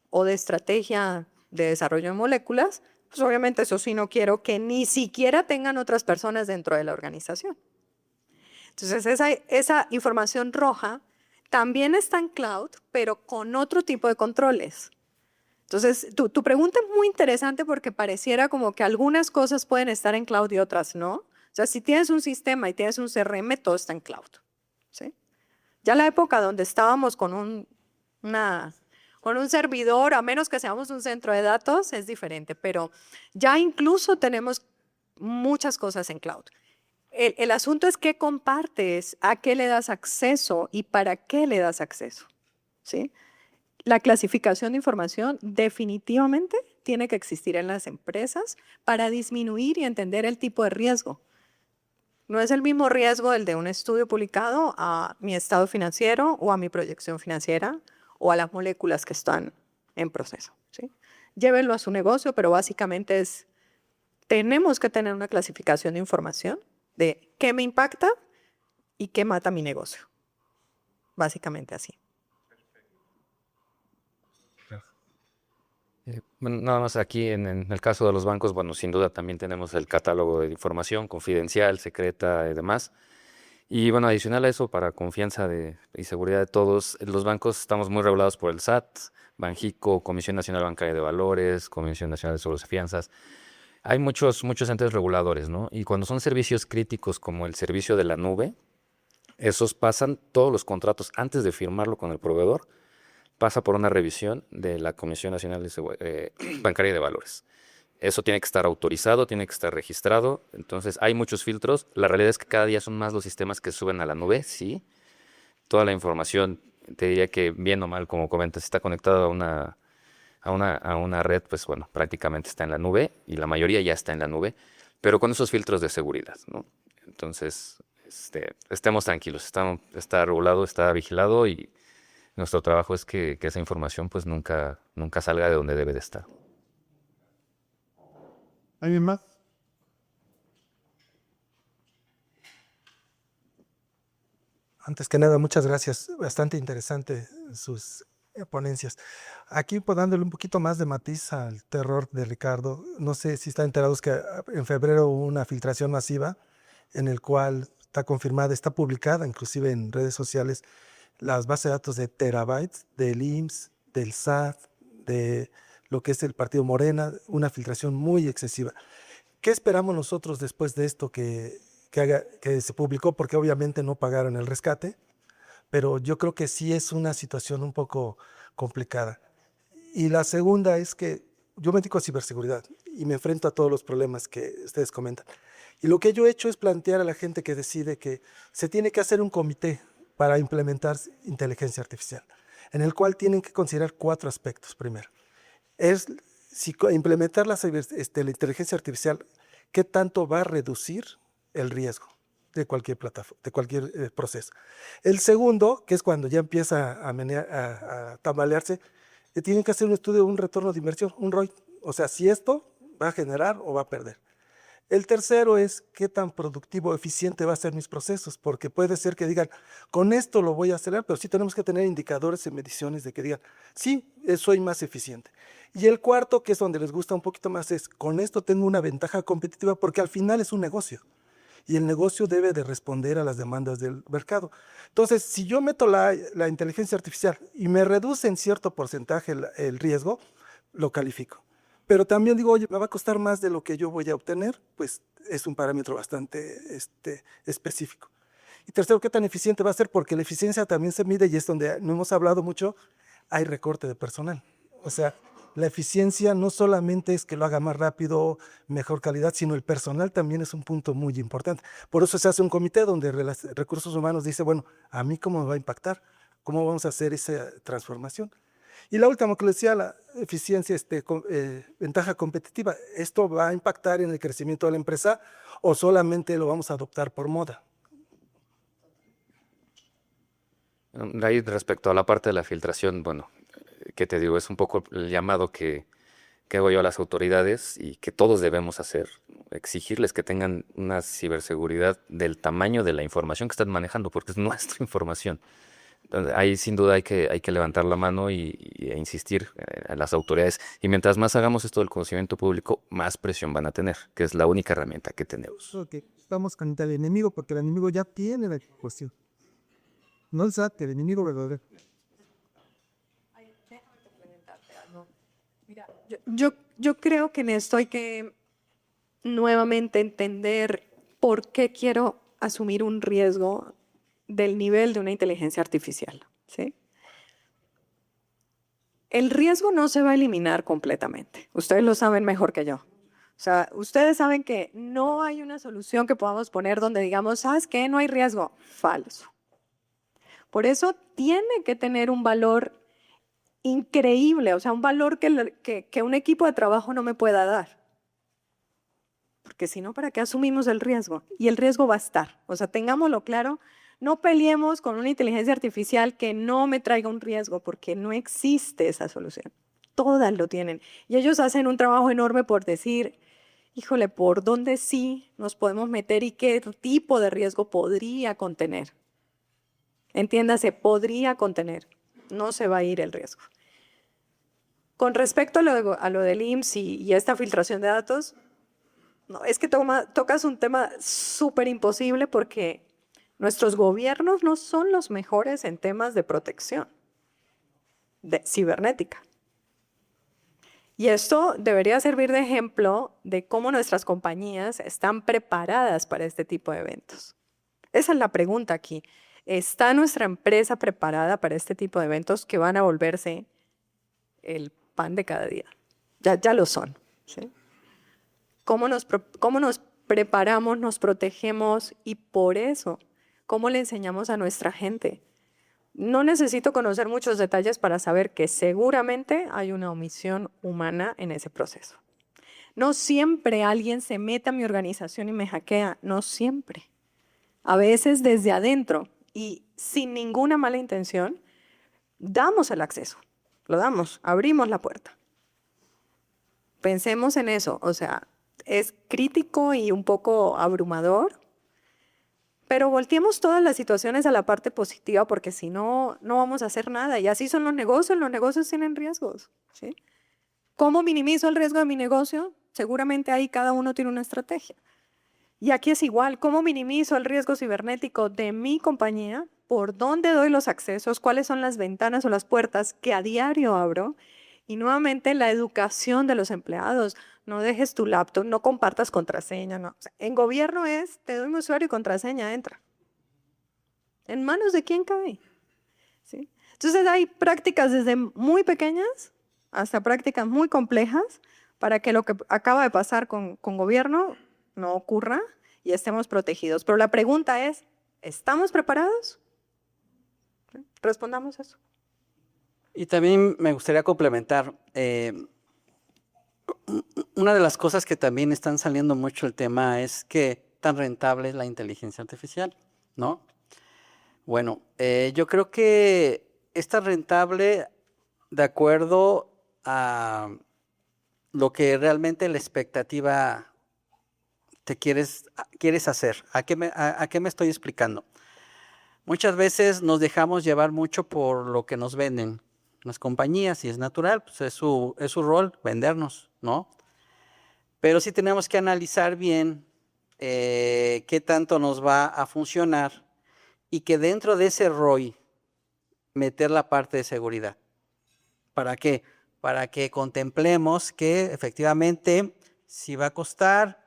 o de estrategia de desarrollo de moléculas, pues obviamente eso sí no quiero que ni siquiera tengan otras personas dentro de la organización. Entonces esa información roja también está en cloud, pero con otro tipo de controles. Entonces, tu pregunta es muy interesante porque pareciera como que algunas cosas pueden estar en cloud y otras no. O sea, si tienes un sistema y tienes un CRM, todo está en cloud, ¿sí? Ya la época donde estábamos con con un servidor, a menos que seamos un centro de datos, es diferente, pero ya incluso tenemos muchas cosas en cloud. El asunto es qué compartes, a qué le das acceso y para qué le das acceso, ¿sí? La clasificación de información definitivamente tiene que existir en las empresas para disminuir y entender el tipo de riesgo. No es el mismo riesgo el de un estudio publicado a mi estado financiero o a mi proyección financiera o a las moléculas que están en proceso, ¿sí? Llévenlo a su negocio, pero básicamente tenemos que tener una clasificación de información de qué me impacta y qué mata mi negocio. Básicamente así. Bueno, nada más aquí en el caso de los bancos, bueno, sin duda también tenemos el catálogo de información confidencial, secreta y demás. Y bueno, adicional a eso, para confianza y seguridad de todos, los bancos estamos muy regulados por el SAT, Banjico, Comisión Nacional Bancaria de Valores, Comisión Nacional de Seguros y Fianzas. Hay muchos entes reguladores, ¿no? Y cuando son servicios críticos como el servicio de la nube, esos pasan todos los contratos antes de firmarlo con el proveedor, pasa por una revisión de la Comisión Nacional Bancaria de Valores. Eso tiene que estar autorizado, tiene que estar registrado. Entonces, hay muchos filtros. La realidad es que cada día son más los sistemas que suben a la nube, sí. Toda la información, te diría que bien o mal, como comentas, si está conectado a una red, pues bueno, prácticamente está en la nube y la mayoría ya está en la nube, pero con esos filtros de seguridad, ¿no? Entonces, estemos tranquilos, está regulado, está vigilado y nuestro trabajo es que esa información pues nunca salga de donde debe de estar. ¿Alguien más? Antes que nada, muchas gracias. Bastante interesante sus ponencias. Aquí, pues, dándole un poquito más de matiz al terror de Ricardo, no sé si están enterados que en febrero hubo una filtración masiva en el cual está confirmada, está publicada inclusive en redes sociales, las bases de datos de terabytes del IMSS, del SAT, de lo que es el partido Morena, una filtración muy excesiva. ¿Qué esperamos nosotros después de esto que se publicó? Porque obviamente no pagaron el rescate, pero yo creo que sí es una situación un poco complicada. Y la segunda es que yo me dedico a ciberseguridad y me enfrento a todos los problemas que ustedes comentan. Y lo que yo he hecho es plantear a la gente que decide que se tiene que hacer un comité para implementar inteligencia artificial, en el cual tienen que considerar 4 aspectos. Primero, es si implementar la inteligencia artificial, ¿qué tanto va a reducir el riesgo de cualquier plataforma, de cualquier proceso? El segundo, que es cuando ya empieza a tambalearse, tienen que hacer un estudio de un retorno de inversión, un ROI. O sea, si esto va a generar o va a perder. El tercero es qué tan productivo o eficiente va a ser mis procesos, porque puede ser que digan, con esto lo voy a acelerar, pero sí tenemos que tener indicadores y mediciones de que digan, sí, soy más eficiente. Y el cuarto, que es donde les gusta un poquito más, es, con esto tengo una ventaja competitiva, porque al final es un negocio, y el negocio debe de responder a las demandas del mercado. Entonces, si yo meto la inteligencia artificial y me reduce en cierto porcentaje el riesgo, lo califico. Pero también digo, oye, me va a costar más de lo que yo voy a obtener, pues es un parámetro bastante específico. Y tercero, ¿qué tan eficiente va a ser? Porque la eficiencia también se mide, y es donde no hemos hablado mucho, hay recorte de personal. O sea, la eficiencia no solamente es que lo haga más rápido, mejor calidad, sino el personal también es un punto muy importante. Por eso se hace un comité donde recursos humanos dice, bueno, ¿a mí cómo me va a impactar? ¿Cómo vamos a hacer esa transformación? Y la última que les decía, la eficiencia, ventaja competitiva. ¿Esto va a impactar en el crecimiento de la empresa o solamente lo vamos a adoptar por moda? Ahí respecto a la parte de la filtración, bueno, ¿qué te digo? Es un poco el llamado que hago yo a las autoridades y que todos debemos hacer, exigirles que tengan una ciberseguridad del tamaño de la información que están manejando, porque es nuestra información. Ahí sin duda hay que levantar la mano e insistir a las autoridades. Y mientras más hagamos esto del conocimiento público, más presión van a tener, que es la única herramienta que tenemos. Ok, estamos con el enemigo, porque el enemigo ya tiene la cuestión. No el SAT, el enemigo verdadero. Mira, yo creo que en esto hay que nuevamente entender por qué quiero asumir un riesgo del nivel de una inteligencia artificial, ¿sí? El riesgo no se va a eliminar completamente. Ustedes lo saben mejor que yo. O sea, ustedes saben que no hay una solución que podamos poner donde digamos, ¿sabes qué? No hay riesgo. Falso. Por eso tiene que tener un valor increíble, o sea, un valor que un equipo de trabajo no me pueda dar. Porque si no, ¿para qué asumimos el riesgo? Y el riesgo va a estar. O sea, tengámoslo claro, no peleemos con una inteligencia artificial que no me traiga un riesgo, porque no existe esa solución. Todas lo tienen. Y ellos hacen un trabajo enorme por decir, híjole, ¿por dónde sí nos podemos meter y qué tipo de riesgo podría contener? Entiéndase, podría contener. No se va a ir el riesgo. Con respecto a lo del IMSS y esta filtración de datos, no, es que tocas un tema súper imposible porque nuestros gobiernos no son los mejores en temas de protección de cibernética. Y esto debería servir de ejemplo de cómo nuestras compañías están preparadas para este tipo de eventos. Esa es la pregunta aquí. ¿Está nuestra empresa preparada para este tipo de eventos que van a volverse el pan de cada día? Ya lo son, ¿sí? ¿Cómo nos preparamos, nos protegemos y por eso, cómo le enseñamos a nuestra gente? No necesito conocer muchos detalles para saber que seguramente hay una omisión humana en ese proceso. No siempre alguien se mete a mi organización y me hackea, no siempre. A veces desde adentro y sin ninguna mala intención, damos el acceso, lo damos, abrimos la puerta. Pensemos en eso, o sea, es crítico y un poco abrumador, pero volteemos todas las situaciones a la parte positiva porque si no, no vamos a hacer nada. Y así son los negocios tienen riesgos, ¿sí? ¿Cómo minimizo el riesgo de mi negocio? Seguramente ahí cada uno tiene una estrategia. Y aquí es igual, ¿cómo minimizo el riesgo cibernético de mi compañía? ¿Por dónde doy los accesos? ¿Cuáles son las ventanas o las puertas que a diario abro? Y nuevamente la educación de los empleados. No dejes tu laptop, no compartas contraseña. No. O sea, en gobierno es, te doy mi usuario y contraseña, entra. ¿En manos de quién cae? ¿Sí? Entonces hay prácticas desde muy pequeñas hasta prácticas muy complejas para que lo que acaba de pasar con gobierno no ocurra y estemos protegidos. Pero la pregunta es, ¿estamos preparados? ¿Sí? Respondamos eso. Y también me gustaría complementar, una de las cosas que también están saliendo mucho el tema es que tan rentable es la inteligencia artificial, ¿no? Bueno, yo creo que es tan rentable de acuerdo a lo que realmente la expectativa te quieres hacer. ¿A qué me estoy explicando? Muchas veces nos dejamos llevar mucho por lo que nos venden las compañías y es natural, pues es su rol vendernos, ¿no? Pero sí tenemos que analizar bien qué tanto nos va a funcionar y que dentro de ese ROI meter la parte de seguridad. ¿Para qué? Para que contemplemos que efectivamente si va a costar,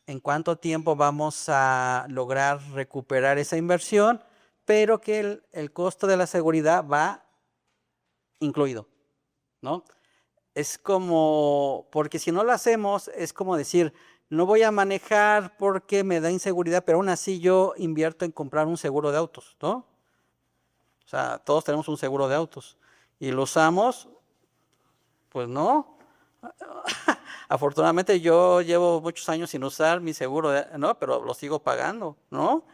en cuánto tiempo vamos a lograr recuperar esa inversión, pero que el costo de la seguridad va incluido, ¿no? Es como, porque si no lo hacemos, es como decir, no voy a manejar porque me da inseguridad, pero aún así yo invierto en comprar un seguro de autos, ¿no? O sea, todos tenemos un seguro de autos y lo usamos, pues no. Afortunadamente yo llevo muchos años sin usar mi seguro, ¿no? Pero lo sigo pagando, ¿no?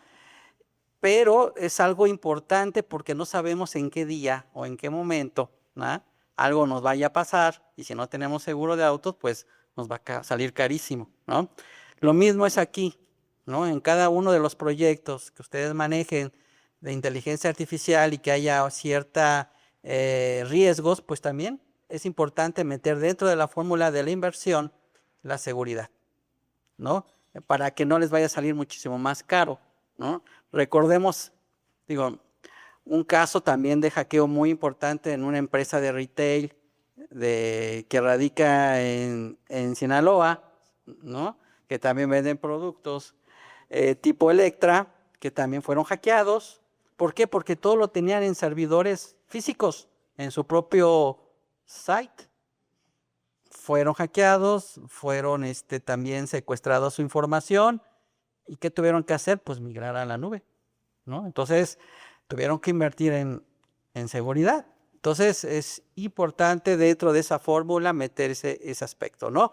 Pero es algo importante porque no sabemos en qué día o en qué momento, ¿no? Algo nos vaya a pasar y si no tenemos seguro de autos, pues nos va a salir carísimo, ¿no? Lo mismo es aquí, ¿no? En cada uno de los proyectos que ustedes manejen de inteligencia artificial y que haya cierta riesgos, pues también es importante meter dentro de la fórmula de la inversión la seguridad, ¿no? Para que no les vaya a salir muchísimo más caro, ¿no? Recordemos, digo, un caso también de hackeo muy importante en una empresa de retail que radica en Sinaloa, ¿no? Que también venden productos tipo Electra, que también fueron hackeados ¿Por qué? Porque todo lo tenían en servidores físicos, en su propio site. Fueron hackeados, fueron también secuestrados su información. ¿Y qué tuvieron que hacer? Pues migrar a la nube, ¿no? Entonces, tuvieron que invertir en seguridad. Entonces, es importante dentro de esa fórmula meterse ese aspecto, ¿no?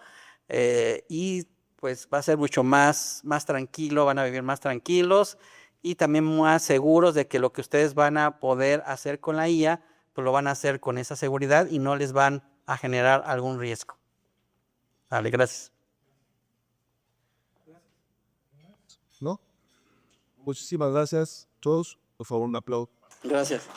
Y pues va a ser mucho más tranquilo, van a vivir más tranquilos y también más seguros de que lo que ustedes van a poder hacer con la IA, pues lo van a hacer con esa seguridad y no les van a generar algún riesgo. Vale, gracias. ¿No? Muchísimas gracias a todos. Por favor, un aplauso. Gracias.